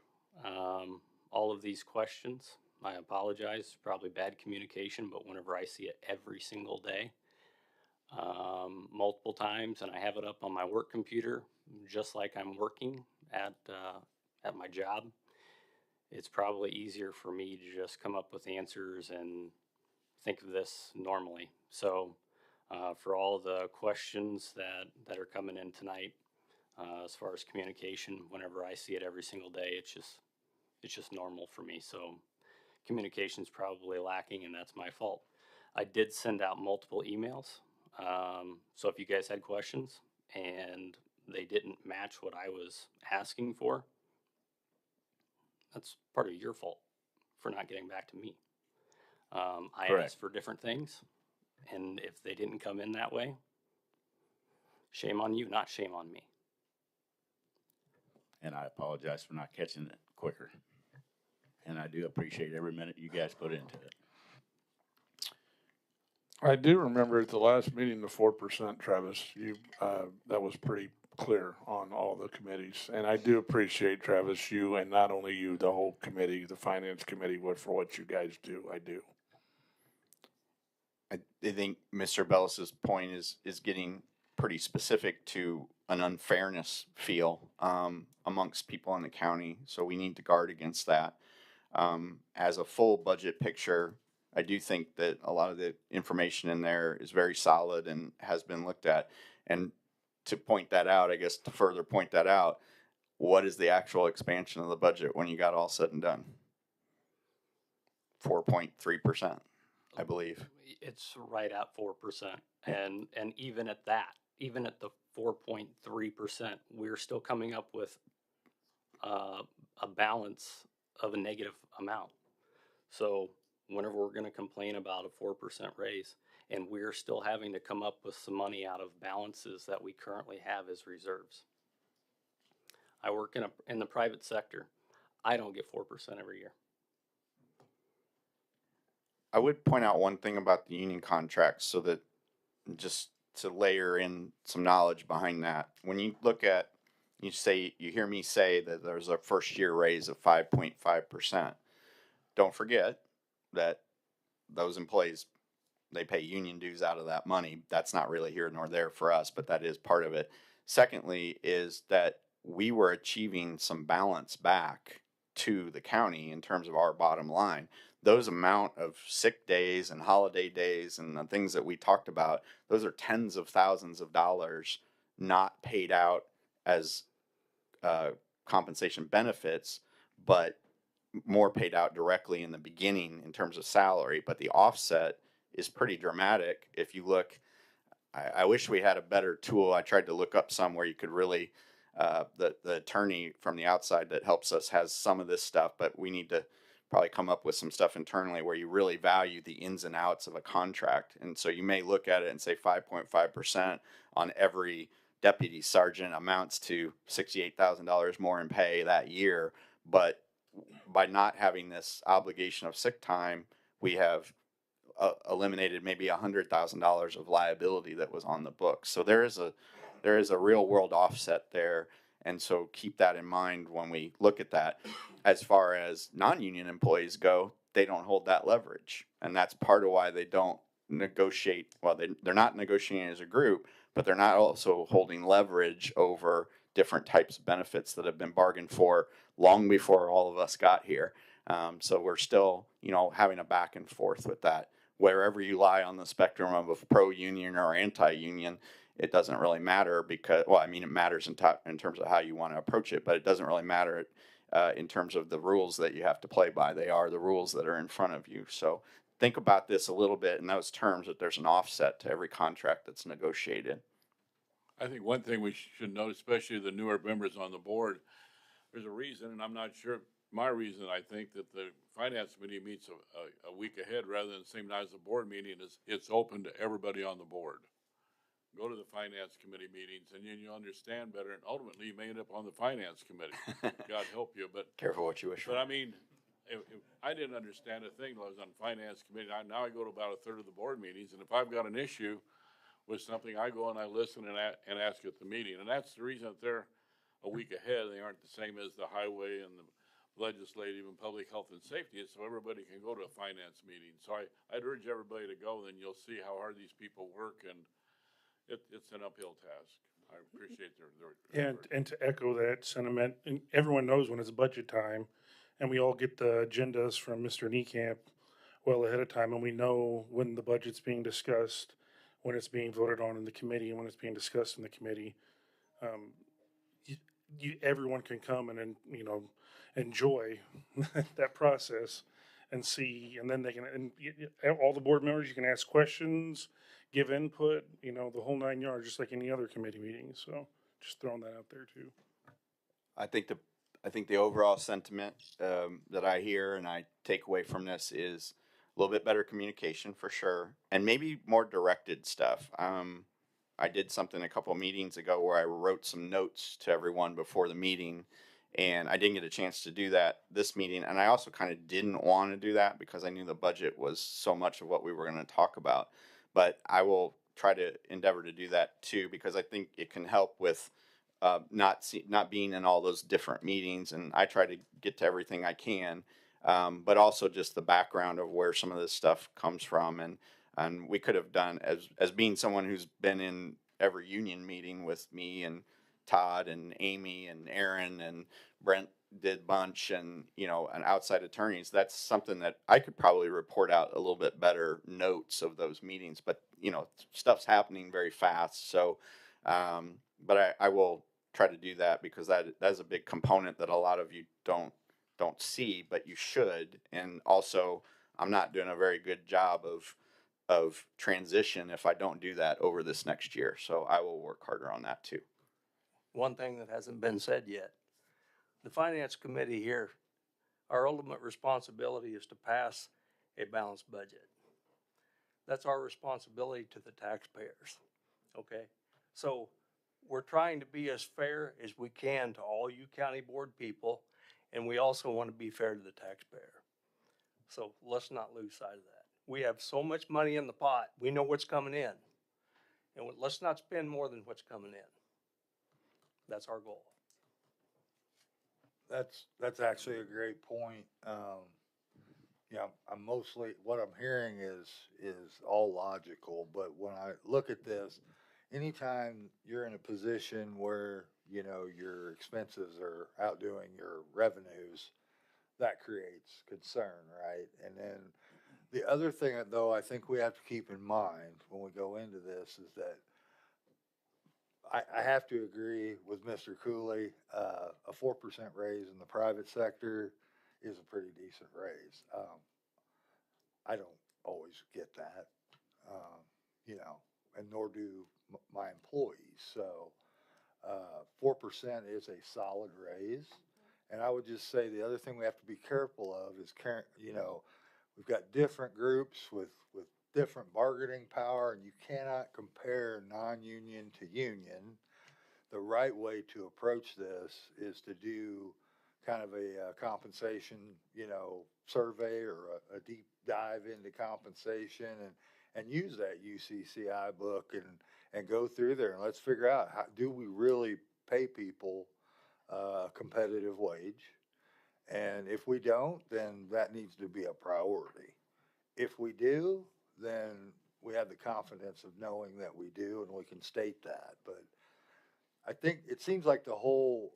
all of these questions, I apologize. Probably bad communication, but whenever I see it every single day, multiple times, and I have it up on my work computer, just like I'm working at my job, it's probably easier for me to just come up with answers and think of this normally. So for all the questions that are coming in tonight, as far as communication, whenever I see it every single day, it's just normal for me. So communication's probably lacking, and that's my fault. I did send out multiple emails. So if you guys had questions and they didn't match what I was asking for, that's part of your fault for not getting back to me. I Correct. asked for different things, and if they didn't come in that way, shame on you, not shame on me. And I apologize for not catching it quicker. And I do appreciate every minute you guys put into it. I do remember at the last meeting, the 4%, Travis, that was pretty clear on all the committees. And I do appreciate, Travis, you, and not only you, the whole committee, the finance committee, for what you guys do. I do. I think Mr. Bellis's point is getting pretty specific to an unfairness feel amongst people in the county. So we need to guard against that. As a full budget picture, I do think that a lot of the information in there is very solid and has been looked at. And to point that out, I guess to further point that out, what is the actual expansion of the budget when you got all said and done? 4.3%, I believe. It's right at 4%. And even at that, even at the 4.3%, we're still coming up with a balance of a negative amount. So whenever we're going to complain about a 4% raise, and we're still having to come up with some money out of balances that we currently have as reserves. I work in the private sector. I don't get 4% every year. I would point out one thing about the union contracts so that just to layer in some knowledge behind that. When you look at, you hear me say that there's a first year raise of 5.5%. Don't forget that those employees, they pay union dues out of that money. That's not really here nor there for us, but that is part of it. Secondly, is that we were achieving some balance back to the county in terms of our bottom line. Those amount of sick days and holiday days and the things that we talked about, those are tens of thousands of dollars not paid out as compensation benefits, but more paid out directly in the beginning in terms of salary. But the offset is pretty dramatic. If you look, I wish we had a better tool. I tried to look up some where you could really, the attorney from the outside that helps us has some of this stuff, but we need to probably come up with some stuff internally where you really value the ins and outs of a contract. And so you may look at it and say 5.5% on every deputy sergeant amounts to $68,000 more in pay that year. But by not having this obligation of sick time, we have eliminated maybe $100,000 of liability that was on the books. So there is a real world offset there. And so keep that in mind when we look at that. As far as non-union employees go, they don't hold that leverage. And that's part of why they don't negotiate. Well, they're not negotiating as a group, but they're not also holding leverage over different types of benefits that have been bargained for long before all of us got here. So we're still, having a back and forth with that. Wherever you lie on the spectrum of pro-union or anti-union, it doesn't really matter because, it matters in terms of how you want to approach it, but it doesn't really matter in terms of the rules that you have to play by. They are the rules that are in front of you. So think about this a little bit in those terms, that there's an offset to every contract that's negotiated. I think one thing we should note, especially the newer members on the board, there's a reason, and I'm not sure my reason, I think that the finance committee meets a week ahead rather than the same night as the board meeting. Is it's open to everybody on the board. Go to the finance committee meetings and then you'll understand better, and ultimately you may end up on the finance committee. God help you, but careful what you wish for. But I mean, if I didn't understand a thing until I was on finance committee. Now I go to about a third of the board meetings, and if I've got an issue with something, I go and I listen and ask at the meeting, and that's the reason that they're a week ahead. They aren't the same as the highway and the legislative and public health and safety, so everybody can go to a finance meeting. So I'd urge everybody to go, then you'll see how hard these people work, and it's an uphill task. I appreciate their and to echo that sentiment, and everyone knows when it's budget time, and we all get the agendas from Mr. Niekamp well ahead of time, and we know when the budget's being discussed, when it's being voted on in the committee, and when it's being discussed in the committee. Everyone can come and enjoy that process and see, and then they can, and all the board members, you can ask questions, give input, the whole 9 yards, just like any other committee meeting. So just throwing that out there too. I think the overall sentiment that I hear and I take away from this is a little bit better communication for sure, and maybe more directed stuff. I did something a couple of meetings ago where I wrote some notes to everyone before the meeting, and I didn't get a chance to do that this meeting. And I also kind of didn't want to do that because I knew the budget was so much of what we were going to talk about. But I will try to endeavor to do that too, because I think it can help with not being in all those different meetings. And I try to get to everything I can, but also just the background of where some of this stuff comes from. And we could have done, as being someone who's been in every union meeting with me and Todd and Amy and Aaron and Brent did Bunch and, and outside attorneys, that's something that I could probably report out a little bit better notes of those meetings, but, stuff's happening very fast. So, but I will try to do that because that's a big component that a lot of you don't see, but you should. And also, I'm not doing a very good job of transition if I don't do that over this next year. So I will work harder on that too. One thing that hasn't been said yet, the finance committee here, our ultimate responsibility is to pass a balanced budget. That's our responsibility to the taxpayers, okay? So we're trying to be as fair as we can to all you county board people, and we also want to be fair to the taxpayer. So let's not lose sight of that. We have so much money in the pot, we know what's coming in, and let's not spend more than what's coming in. That's our goal. That's actually a great point. I'm mostly, what I'm hearing is all logical, but when I look at this, anytime you're in a position where, your expenses are outdoing your revenues, that creates concern, right? And then the other thing, though, I think we have to keep in mind when we go into this is that I have to agree with Mr. Cooley. A 4% raise in the private sector is a pretty decent raise. I don't always get that, and nor do my employees. So 4% is a solid raise. And I would just say the other thing we have to be careful of is, we've got different groups with different bargaining power, and you cannot compare non-union to union. The right way to approach this is to do kind of a compensation, survey or a deep dive into compensation and use that UCCI book and go through there and let's figure out how do we really pay people a competitive wage. And if we don't, then that needs to be a priority. If we do, then we have the confidence of knowing that we do and we can state that. But I think it seems like the whole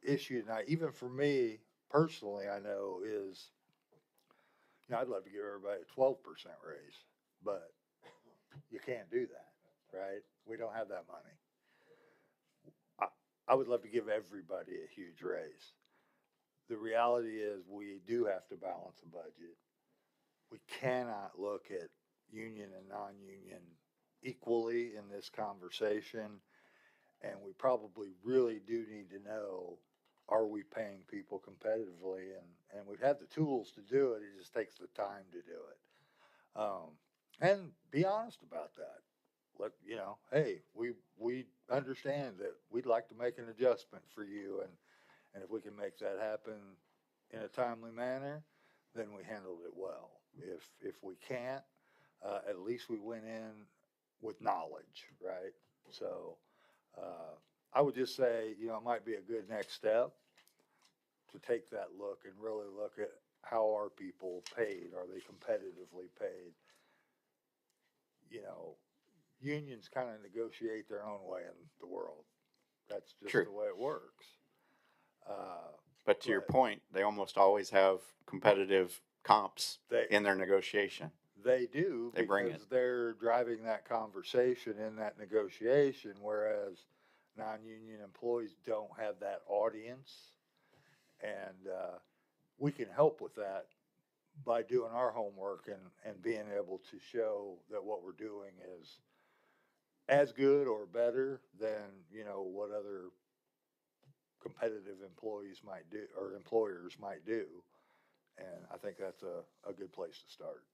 issue tonight, even for me personally, I know is, I'd love to give everybody a 12% raise, but you can't do that, right? We don't have that money. I would love to give everybody a huge raise. The reality is we do have to balance a budget. We cannot look at union and non-union equally in this conversation. And we probably really do need to know, are we paying people competitively? And we've had the tools to do it. It just takes the time to do it. And be honest about that. Hey, we understand that we'd like to make an adjustment for you. And if we can make that happen in a timely manner, then we handled it well. If we can't, at least we went in with knowledge, right? So I would just say, it might be a good next step to take that look and really look at how are people paid? Are they competitively paid? Unions kind of negotiate their own way in the world. That's just True. the way it works. But to your point, they almost always have competitive comps in their negotiation. They do, They bring because it. they're driving that conversation in that negotiation, whereas non-union employees don't have that audience. And we can help with that by doing our homework and being able to show that what we're doing is as good or better than, what other competitive employees might do or employers might do. And I think that's a good place to start.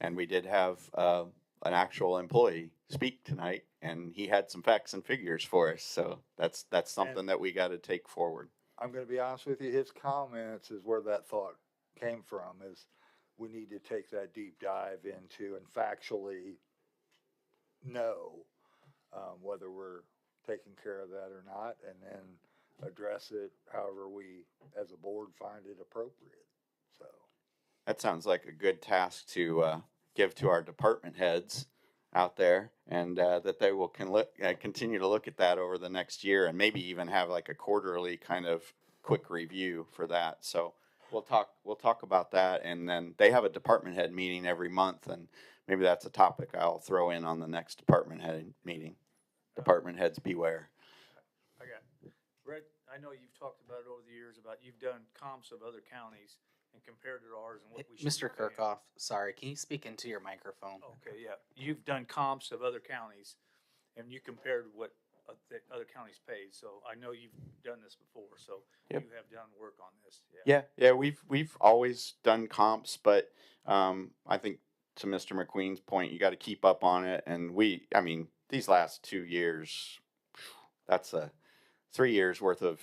And we did have an actual employee speak tonight, and he had some facts and figures for us. So that's something that we got to take forward. I'm going to be honest with you. His comments is where that thought came from, is we need to take that deep dive into and factually know whether we're taking care of that or not, and then address it however we as a board find it appropriate. So That sounds like a good task to give to our department heads out there, and that they will continue to look at that over the next year, and maybe even have like a quarterly kind of quick review for that. So we'll talk about that, and then they have a department head meeting every month, and maybe that's a topic I'll throw in on the next department head meeting. Department heads beware. I got, Brett, I know you've talked about it over the years about you've done comps of other counties and compared to ours and what we should Mr. be paying. Kirkhoff, sorry, can you speak into your microphone? Okay, yeah. You've done comps of other counties and you compared what the other counties paid. So I know you've done this before, so Yep. you have done work on this. Yeah, we've always done comps, but I think to Mr. McQueen's point, you got to keep up on it. And I mean, these last 2 years, that's 3 years worth of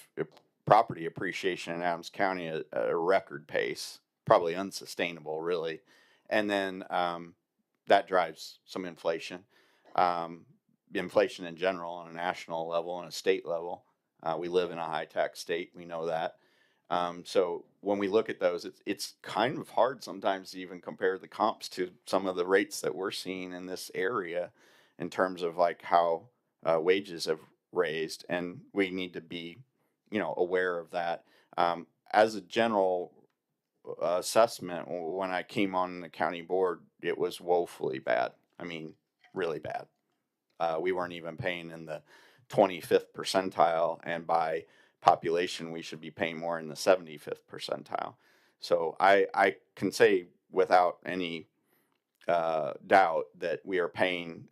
property appreciation in Adams County at a record pace, probably unsustainable, really. And then that drives some inflation, inflation in general on a national level and a state level. We live in a high tax state, we know that. So when we look at those, it's kind of hard sometimes to even compare the comps to some of the rates that we're seeing in this area in terms of like how wages have raised, and we need to be, aware of that. As a general assessment, when I came on the county board, it was woefully bad. I mean, really bad. We weren't even paying in the 25th percentile, and by population, we should be paying more in the 75th percentile. So I can say without any doubt that we are paying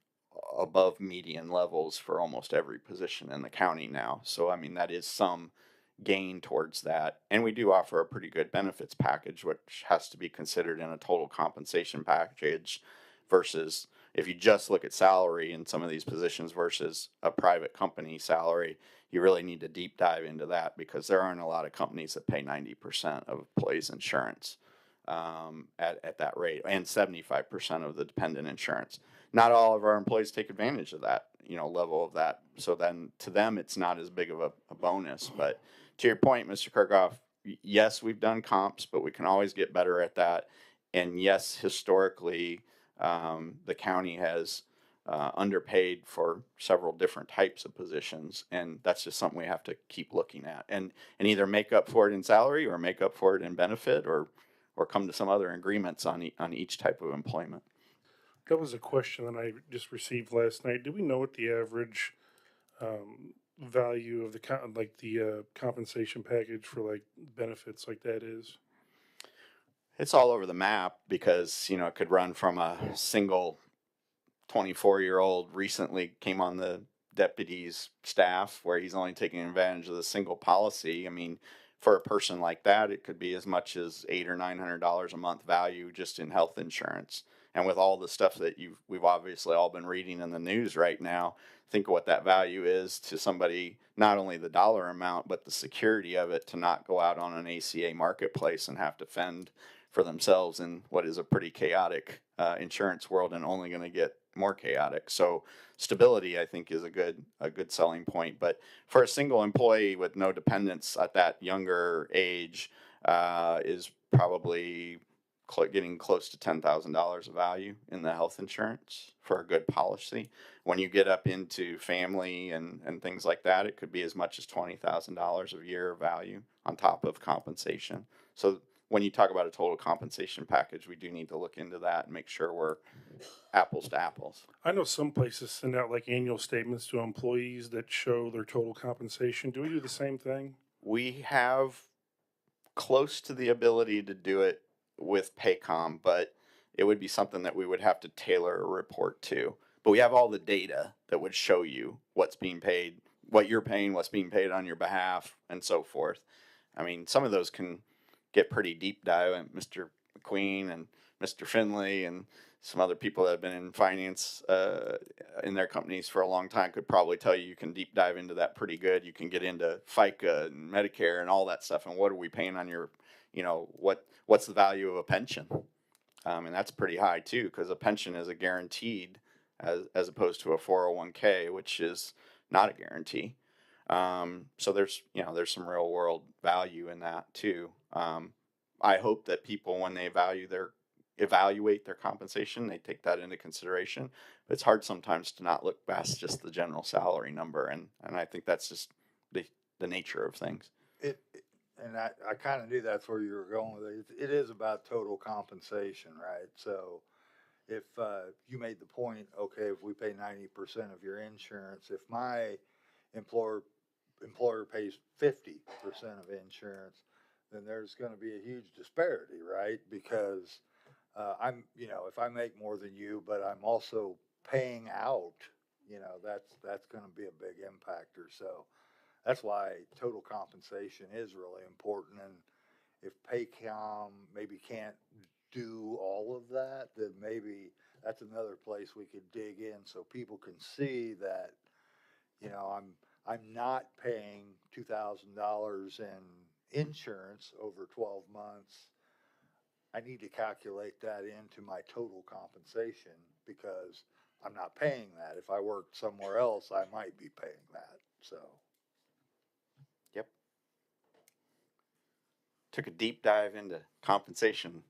above median levels for almost every position in the county now. So, I mean, that is some gain towards that. And we do offer a pretty good benefits package, which has to be considered in a total compensation package versus if you just look at salary in some of these positions versus a private company salary. You really need to deep dive into that because there aren't a lot of companies that pay 90% of employees' insurance at that rate, and 75% of the dependent insurance. Not all of our employees take advantage of that, level of that. So then to them, it's not as big of a bonus. But to your point, Mr. Kirkhoff, yes, we've done comps, but we can always get better at that. And yes, historically, the county has underpaid for several different types of positions, and that's just something we have to keep looking at and either make up for it in salary or make up for it in benefit or come to some other agreements on each type of employment. That was a question that I just received last night. Do we know what the average value of the compensation package for like benefits like that is? It's all over the map because, it could run from a single 24-year-old recently came on the deputy's staff where he's only taking advantage of the single policy. I mean, for a person like that, it could be as much as $800 or $900 a month value just in health insurance. And with all the stuff that we've obviously all been reading in the news right now, think of what that value is to somebody, not only the dollar amount, but the security of it to not go out on an ACA marketplace and have to fend for themselves in what is a pretty chaotic insurance world and only going to get more chaotic. So stability, I think, is a good selling point. But for a single employee with no dependents at that younger age is probably getting close to $10,000 of value in the health insurance for a good policy. When you get up into family and things like that, it could be as much as $20,000 a year of value on top of compensation. So when you talk about a total compensation package, we do need to look into that and make sure we're apples to apples. I know some places send out like annual statements to employees that show their total compensation. Do we do the same thing? We have close to the ability to do it with Paycom, but it would be something that we would have to tailor a report to. But we have all the data that would show you what's being paid, what you're paying, what's being paid on your behalf, and so forth. I mean, some of those can get pretty deep dive, and Mr. McQueen and Mr. Finley and some other people that have been in finance in their companies for a long time could probably tell you can deep dive into that pretty good. You can get into FICA and Medicare and all that stuff, and what are we paying on your, what's the value of a pension? And that's pretty high too, because a pension is a guaranteed as opposed to a 401k, which is not a guarantee. So there's some real world value in that too. I hope that people, when they evaluate their compensation, they take that into consideration. But it's hard sometimes to not look past just the general salary number, and I think that's just the nature of things. and I kind of knew that's where you were going with it. It is about total compensation, right? So if you made the point, okay, if we pay 90% of your insurance, if my employer pays 50% of insurance, then there's going to be a huge disparity, right? Because I'm, if I make more than you, but I'm also paying out, that's going to be a big impactor. So that's why total compensation is really important. And if Paycom maybe can't do all of that, then maybe that's another place we could dig in so people can see that, I'm not paying $2,000 in insurance over 12 months. I need to calculate that into my total compensation because I'm not paying that. If I worked somewhere else, I might be paying that. So. Yep. Took a deep dive into compensation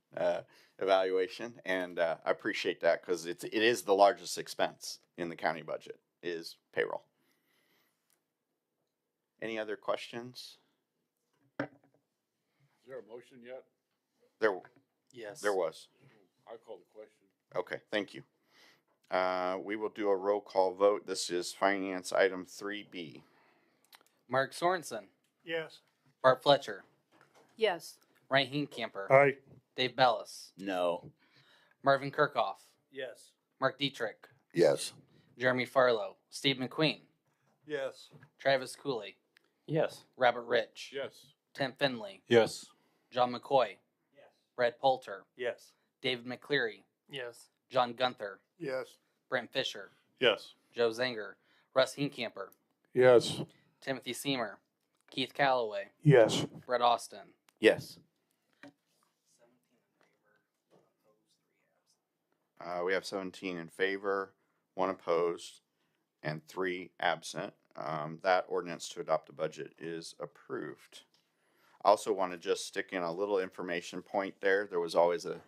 evaluation, and I appreciate that because it is the largest expense in the county budget is payroll. Any other questions? Is there a motion yet? Yes. There was. I call the question. Okay, thank you. We will do a roll call vote. This is finance item 3B. Mark Sorensen, Yes. Bart Fletcher, Yes. Ryan Hincamper, Aye. Dave Bellis, No. Marvin Kirkhoff, Yes. Mark Dietrich, Yes. Jeremy Farlow, Steve McQueen, Yes. Travis Cooley, Yes. Robert Rich, Yes. Tim Finley, Yes. John McCoy, Yes. Brad Poulter, Yes. David McCleary, Yes. John Gunther, Yes. Brent Fisher, Yes. Joe Zanger, Russ Hincamper, Yes. Timothy Seamer, Keith Calloway, Yes. Brett Austin. Yes. We have 17 in favor, 1 opposed, and 3 absent. That ordinance to adopt a budget is approved. I also want to just stick in a little information point there. There was always a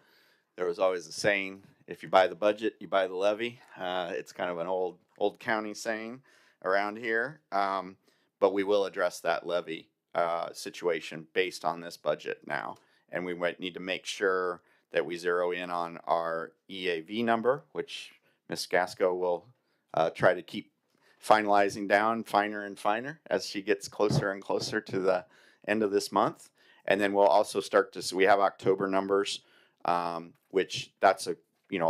saying: if you buy the budget, you buy the levy. It's kind of an old county saying around here, but we will address that levy situation based on this budget now, and we might need to make sure that we zero in on our EAV number, which Ms. Gasco will try to keep finalizing down finer and finer as she gets closer and closer to the end of this month. And then we'll also start to, so we have October numbers, which that's a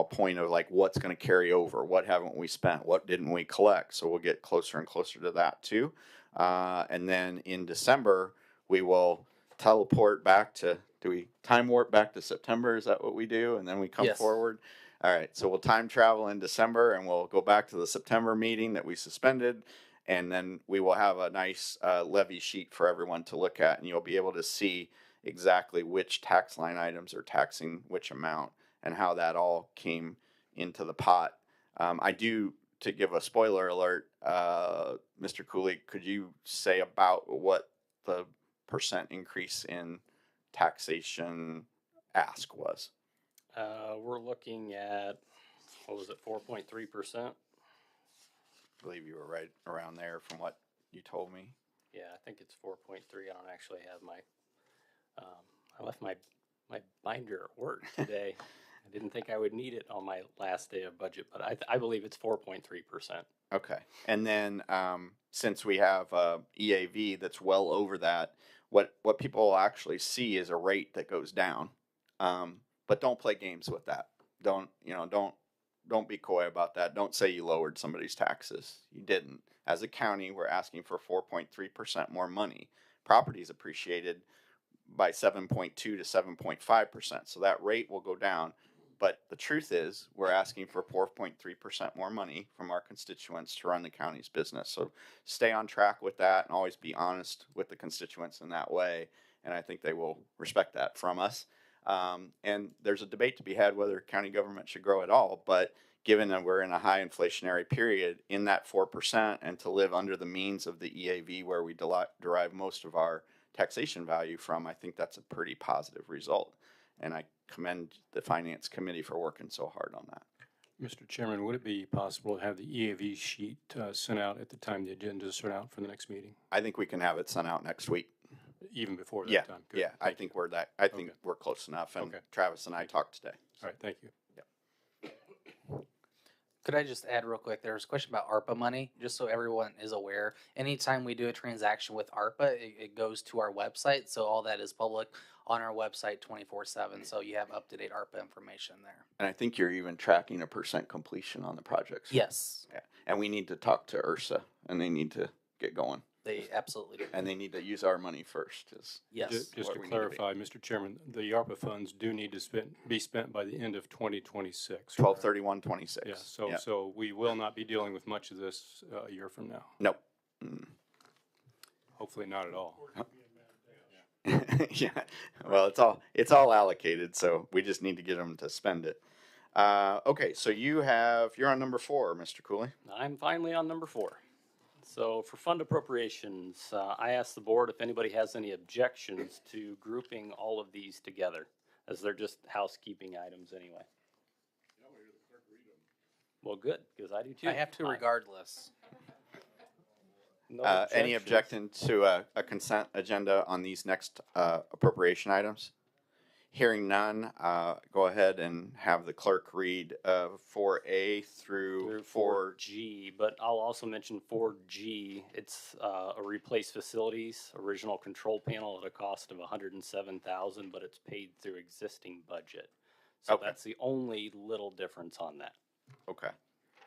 point of like what's going to carry over, what haven't we spent, what didn't we collect. So we'll get closer and closer to that too. And then in December, we will teleport back to, do we time warp back to September? Is that what we do? And then we come forward? All right, so we'll time travel in December and we'll go back to the September meeting that we suspended. And then we will have a nice levy sheet for everyone to look at, and you'll be able to see exactly which tax line items are taxing which amount and how that all came into the pot. I do, to give a spoiler alert, Mr. Cooley, could you say about what the percent increase in taxation ask was? We're looking at, what was it, 4.3%? I believe you were right around there from what you told me. Yeah, I think it's 4.3. I don't actually have my, I left my binder at work today. I didn't think I would need it on my last day of budget, but I believe it's 4.3%. Okay. And then since we have EAV that's well over that, what people will actually see is a rate that goes down. But don't play games with that. Don't be coy about that. Don't say you lowered somebody's taxes. You didn't. As a county, we're asking for 4.3% more money. Property's appreciated by 7.2 to 7.5%. So that rate will go down. But the truth is, we're asking for 4.3% more money from our constituents to run the county's business. So stay on track with that and always be honest with the constituents in that way. And I think they will respect that from us. And there's a debate to be had whether county government should grow at all. But given that we're in a high inflationary period, in that 4% and to live under the means of the EAV where we derive most of our taxation value from, I think that's a pretty positive result. And I commend the Finance Committee for working so hard on that. Mr. Chairman, would it be possible to have the EAV sheet sent out at the time the agenda is sent out for the next meeting? I think we can have it sent out next week. even before Yeah, that time? Good. yeah, I Thank think you. I think Okay. we're close enough, and Okay. Travis and I talked today. All right, thank you. Could I just add real quick? There was a question about ARPA money, just so everyone is aware. Anytime we do a transaction with ARPA, it goes to our website, so all that is public on our website 24/7. So you have up-to-date ARPA information there. And I think you're even tracking a % completion on the projects. Yes, Yeah. And we need to talk to Ursa, and they need to get going, they absolutely do. and they need to use our money first. Yes. Just what to we need to be. clarify, Mr. Chairman, the ARPA funds do need to be spent by the end of 2026. 12/31/26. Yeah, so we will not be dealing with much of this a year from now. Nope. Mm. Hopefully not at all. Yeah. Well, it's all allocated, so we just need to get them to spend it. Okay, so you're on number 4, Mr. Cooley. I'm finally on number 4. So for fund appropriations, I asked the board if anybody has any objections to grouping all of these together, as they're just housekeeping items anyway. Well, good, because I do too. I have to regardless. No Any objections. objection to a consent agenda on these next appropriation items? Hearing none, go ahead and have the clerk read 4A through 4. 4G, but I'll also mention 4G. It's a replace facilities, original control panel at a cost of $107,000, but it's paid through existing budget. So Okay. that's the only little difference on that. Okay.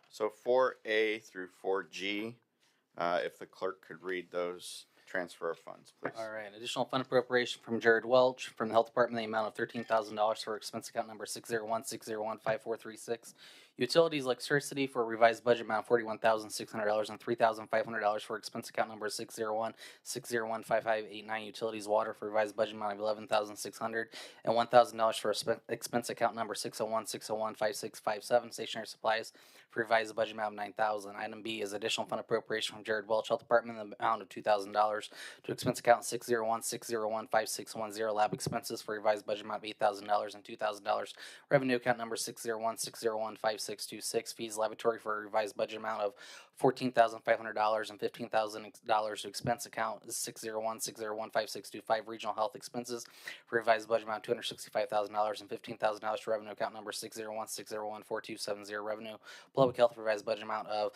So 4A through 4G, if the clerk could read those transfer of funds, please. All right, additional fund appropriation from Jared Welch from the Health Department, the amount of $13,000 for expense account number 601-601-5436. Utilities electricity for a revised budget amount of $41,600 and $3,500 for expense account number 601-601-5589. Utilities water for revised budget amount of $11,600 and $1,000 for expense account number 601-601-5657. Stationary supplies for revised budget amount of $9,000. Item B is additional fund appropriation from Jared Welch Health Department, the amount of $2,000 to expense account 601-601-5610. Lab expenses for revised budget amount of $8,000 and $2,000. Revenue account number 601-601-5626. Fees laboratory for a revised budget amount of $14,500 and $15,000 to expense account 601-601-5625. Regional health expenses for revised budget amount of $265,000 and $15,000 to revenue account number 601-601-4270. Revenue public health revised budget amount of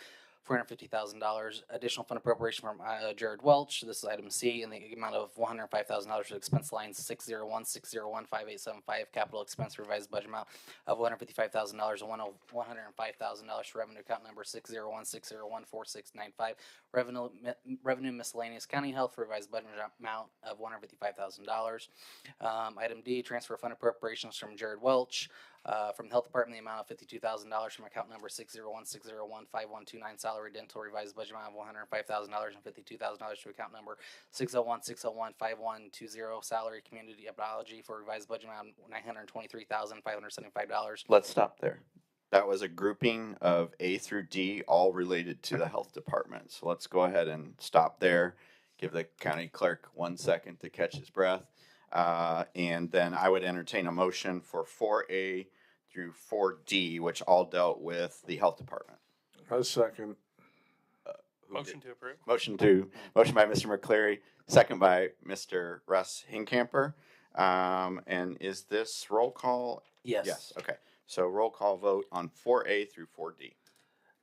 $450,000. Additional fund appropriation from Jared Welch. This is item C in the amount of $105,000 to expense line 601-601-5875. Capital expense revised budget amount of $155,000 and $105,000 to revenue account number 601-601-4695. Revenue miscellaneous county health revised budget amount of $155,000. Item D, transfer fund appropriations from Jared Welch. From the Health Department, the amount of $52,000 from account number 601-601-5129. Salary dental revised budget amount of $105,000 and $52,000 to account number 601-601-5120. Salary community epidemiology for revised budget amount of $923,575. Let's stop there. That was a grouping of A through D, all related to the health department. So let's go ahead and stop there. Give the county clerk 1 second to catch his breath. And then I would entertain a motion for 4A through 4D, which all dealt with the health department. A second. Motion to approve. Motion by Mr. McCleary, second by Mr. Russ Hincamper. And is this roll call? Yes. Yes, okay. So roll call vote on 4A through 4D.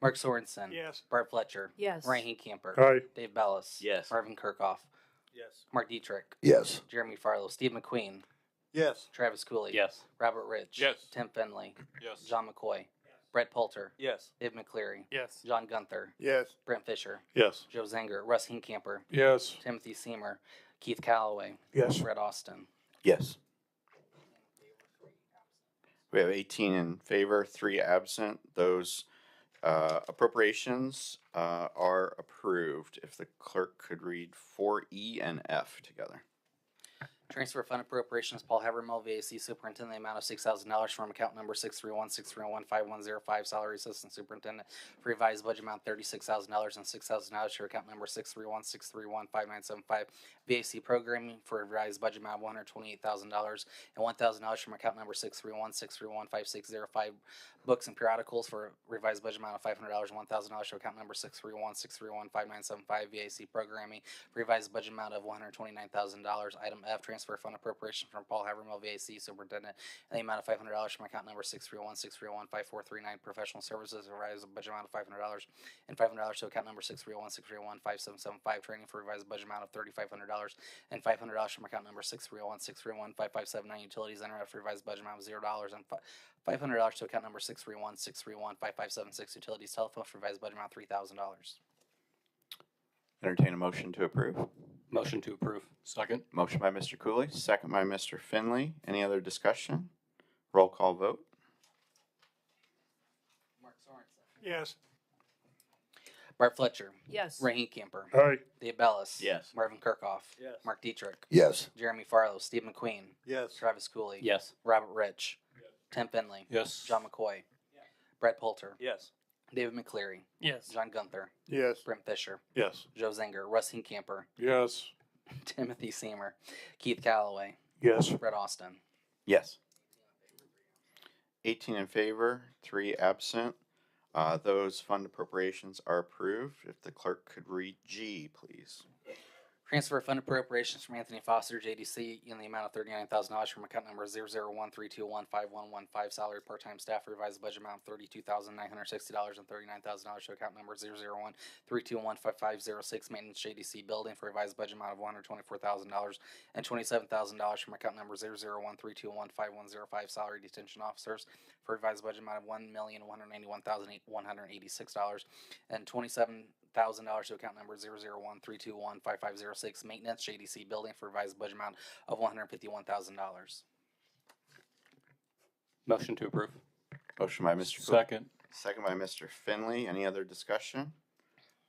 Mark Sorensen. Yes. Bart Fletcher. Yes. Ryan Hincamper. Aye. Dave Bellis. Yes. Marvin Kirkhoff. Yes. Mark Dietrich. Yes. Jeremy Farlow. Steve McQueen. Yes. Travis Cooley. Yes. Robert Rich. Yes. Tim Finley. Yes. John McCoy. Brett Poulter. Yes. Dave McCleary. Yes. John Gunther. Yes. Brent Fisher. Yes. Joe Zenger. Russ Hincamper. Yes. Timothy Seymour. Keith Calloway. Yes. Red Austin. Yes. We have 18 in favor, 3 absent. Those appropriations are approved. If the clerk could read 4E and F together. Transfer fund appropriations, Paul Havermill, VAC Superintendent, the amount of $6,000 from account number 631-631-5105 salary assistant superintendent for revised budget amount $36,000 and $6,000 for account number 631-631-5975 VAC programming for revised budget amount of $128,000 and $1,000 from account number 631-631-5605 books and periodicals for revised budget amount of $500 and $1,000 for account number 631-631-5975 VAC programming for revised budget amount of $129,000. Item F, transfer fund appropriation from Paul Havermill, VAC Superintendent, and the amount of $500 from account number 631-631-5439 professional services, revised budget amount of $500 and $500 to account number 631-631-5775 training for revised budget amount of $3,500 and $500 from account number 631-631-5579 utilities internet for revised budget amount of $0 and $500 to account number 631-631-5576 utilities telephone for revised budget amount of $3,000. Entertain a motion to approve. Motion to approve. Second. Motion by Mr. Cooley, second by Mr. Finley. Any other discussion? Roll call vote. Mark Sorensen. Yes. Bart Fletcher. Yes. Ray Camper. Aye. Dave Bellis. Yes. Marvin Kirkhoff. Yes. Mark Dietrich. Yes. Jeremy Farlow. Steve McQueen. Yes. Travis Cooley. Yes. Robert Rich. Tim Finley. Yes. John McCoy. Brett Poulter. Yes. David McCleary. Yes. John Gunther. Yes. Brent Fisher. Yes. Joe Zinger. Russ Camper. Yes. Timothy Seamer. Keith Calloway. Yes. Brett Austin. Yes. 18 in favor, 3 absent. Those fund appropriations are approved. If the clerk could read G, please. Transfer fund appropriations from Anthony Foster, JDC, in the amount of $39,000 from account number 00132151115 salary part-time staff revised budget amount of $32,960 and $39,000 to account number 00132155506 maintenance JDC building for revised budget amount of $124,000 and $27,000 from account number 00132155105 salary detention officers for revised budget amount of $1,191,186 and $27,000 to account number 00132155506 maintenance JDC building for revised budget amount of $151,000. Motion to approve. Motion by Mr. Cooley. Second. Second by Mr. Finley. Any other discussion?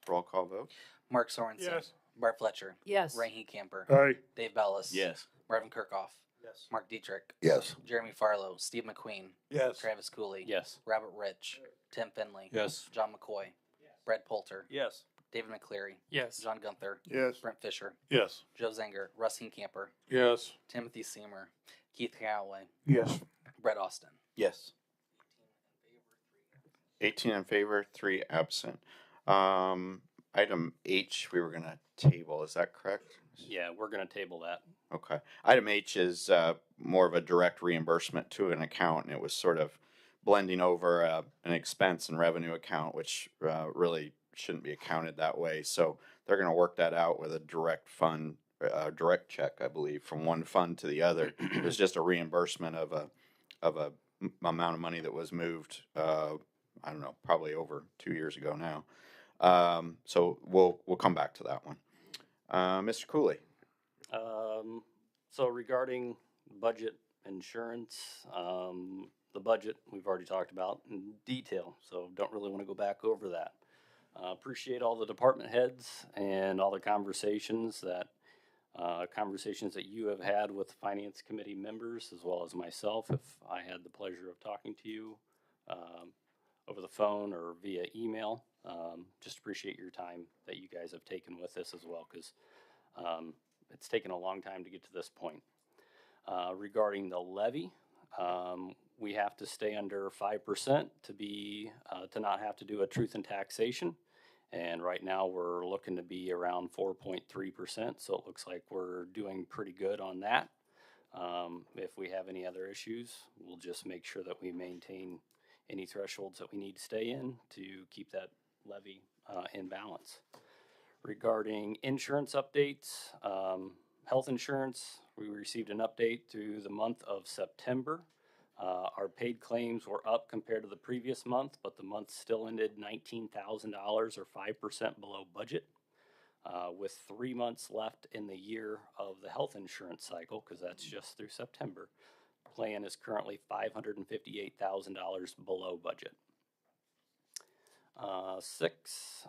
Roll call vote. Mark Sorensen. Yes. Bart Fletcher. Yes. Ray Camper. Aye. Dave Bellis. Yes. Marvin Kirkhoff. Yes. Mark Dietrich. Yes. Jeremy Farlow. Steve McQueen. Yes. Travis Cooley. Yes. Robert Rich. Tim Finley. Yes. John McCoy. Brett Poulter. Yes. David McCleary. Yes. John Gunther. Yes. Brent Fisher. Yes. Joe Zinger. Russ Camper. Yes. Timothy Seamer. Keith Calloway. Yes. Brett Austin. Yes. 18 in favor, 3 absent. Item H, we were going to table. Is that correct? Yeah, we're going to table that. Okay. Item H is more of a direct reimbursement to an account, and it was sort of blending over an expense and revenue account, which really shouldn't be accounted that way. So they're going to work that out with a direct fund, direct check, I believe, from one fund to the other. It was just a reimbursement of a amount of money that was moved. I don't know, probably over 2 years ago now. So we'll come back to that one. Mr. Cooley. So regarding budget insurance, the budget we've already talked about in detail, so don't really want to go back over that. Appreciate all the department heads and all the conversations that you have had with finance committee members as well as myself. If I had the pleasure of talking to you over the phone or via email, just appreciate your time that you guys have taken with this as well, because it's taken a long time to get to this point. Regarding the levy, we have to stay under 5% to not have to do a truth and taxation. And right now we're looking to be around 4.3%. So it looks like we're doing pretty good on that. If we have any other issues, we'll just make sure that we maintain any thresholds that we need to stay in to keep that levy in balance. Regarding insurance updates, health insurance, we received an update through the month of September. Our paid claims were up compared to the previous month, but the month still ended $19,000 or 5% below budget. With 3 months left in the year of the health insurance cycle, because that's just through September, plan is currently $558,000 below budget. 6,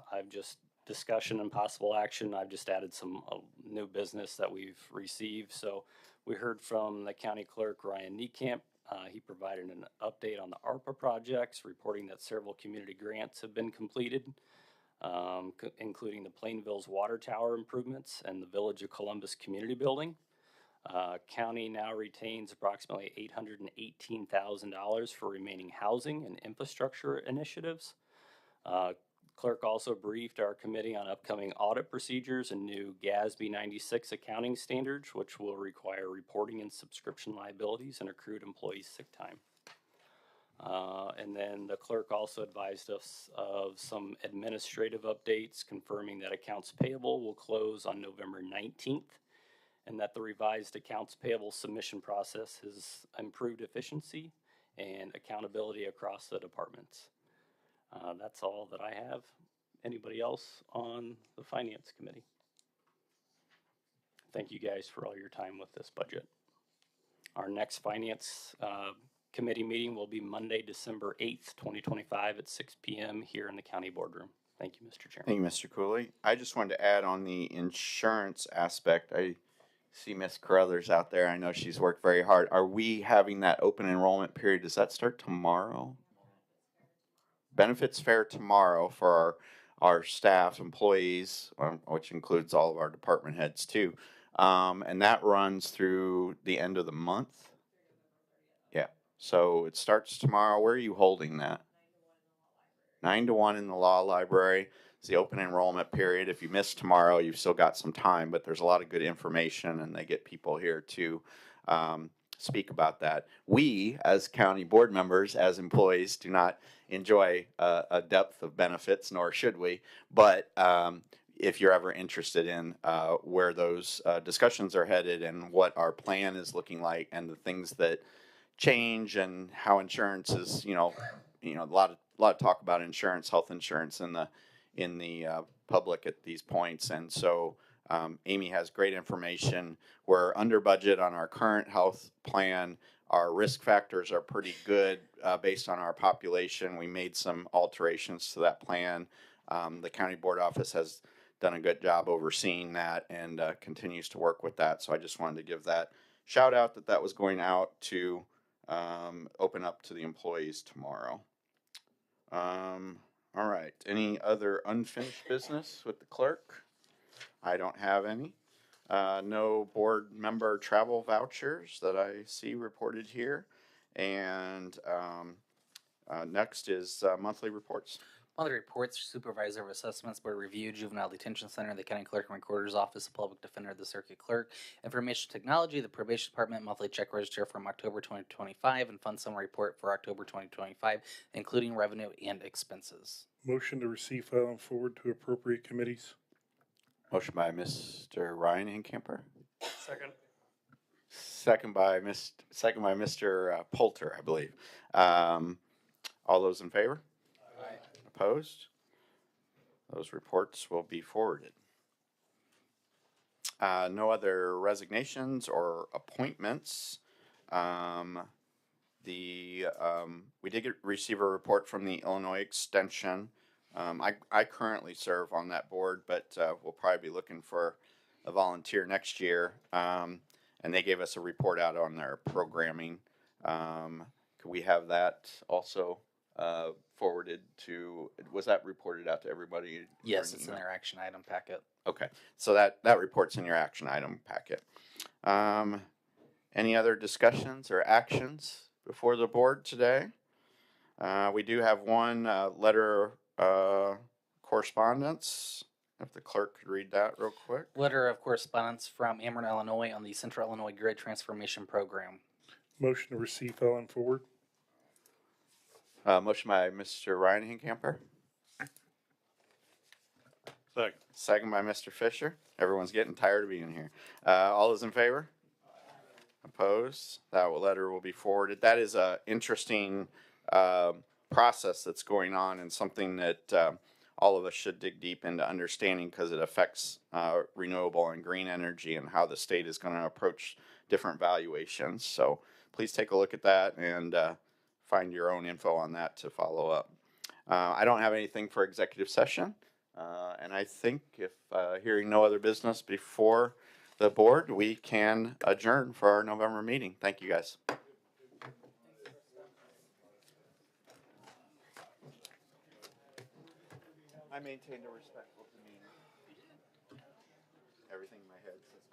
discussion and possible action. I've just added some new business that we've received. So We heard from the county clerk, Ryan Niekamp. He provided an update on the ARPA projects, reporting that several community grants have been completed, including the Plainville's water tower improvements and the Village of Columbus community building. County now retains approximately $818,000 for remaining housing and infrastructure initiatives. Clerk also briefed our committee on upcoming audit procedures and new GASB 96 accounting standards, which will require reporting and subscription liabilities and accrued employee sick time. And then the clerk also advised us of some administrative updates, confirming that accounts payable will close on November 19th, and that the revised accounts payable submission process has improved efficiency and accountability across the departments. That's all that I have. Anybody else on the Finance Committee? Thank you guys for all your time with this budget. Our next Finance Committee meeting will be Monday, December 8th, 2025 at 6 p.m. here in the county boardroom. Thank you, Mr. Chairman. Thank you, Mr. Cooley. I just wanted to add on the insurance aspect. I see Miss Carruthers out there. I know she's worked very hard. Are we having that open enrollment period? Does that start tomorrow? Benefits fair tomorrow for our staff, employees, which includes all of our department heads too. And that runs through the end of the month. Yeah. So it starts tomorrow. Where are you holding that? 9 to 1 in the law library. It's the open enrollment period. If you miss tomorrow, you've still got some time, but there's a lot of good information and they get people here to speak about that. We, as county board members, as employees, do not enjoy a depth of benefits, nor should we. But if you're ever interested in where those discussions are headed and what our plan is looking like and the things that change and how insurance is, a lot of talk about insurance, health insurance in the public at these points. And so Amy has great information. We're under budget on our current health plan. Our risk factors are pretty good based on our population. We made some alterations to that plan. The county board office has done a good job overseeing that and continues to work with that. So I just wanted to give that shout out that was going out to open up to the employees tomorrow. All right. Any other unfinished business with the clerk? I don't have any. No board member travel vouchers that I see reported here. And next is monthly reports. Monthly reports, Supervisor of Assessments Board Review, Juvenile Detention Center, the County Clerk and Recorder's Office, the Public Defender, the Circuit Clerk, Information Technology, the Probation Department, Monthly Check Register from October 2025, and Fund Summary Report for October 2025, including revenue and expenses. Motion to receive, file, and forward to appropriate committees. Motion by Mr. Ryan Hincamper. Second. Second by Mr. Poulter, I believe. All those in favor? Aye. Opposed? Those reports will be forwarded. No other resignations or appointments. We did receive a report from the Illinois Extension. I currently serve on that board, but we'll probably be looking for a volunteer next year. And they gave us a report out on their programming. Could we have that also forwarded to, was that reported out to everybody? Yes, it's in their action item packet. Okay, so that report's in your action item packet. Any other discussions or actions before the board today? We do have one letter correspondence. If the clerk could read that real quick. Letter of correspondence from Ameren, Illinois on the Central Illinois Grid Transformation Program. Motion to receive, file, and forward. Motion by Mr. Ryan Hincamper. Second. Second by Mr. Fisher. Everyone's getting tired of being here. All those in favor? Opposed? That letter will be forwarded. That is a interesting process that's going on and something that all of us should dig deep into understanding because it affects renewable and green energy and how the state is going to approach different valuations. So please take a look at that and find your own info on that to follow up. I don't have anything for executive session. And I think if hearing no other business before the board, we can adjourn for our November meeting. Thank you, guys. I maintained a respectful demeanor. Everything in my head says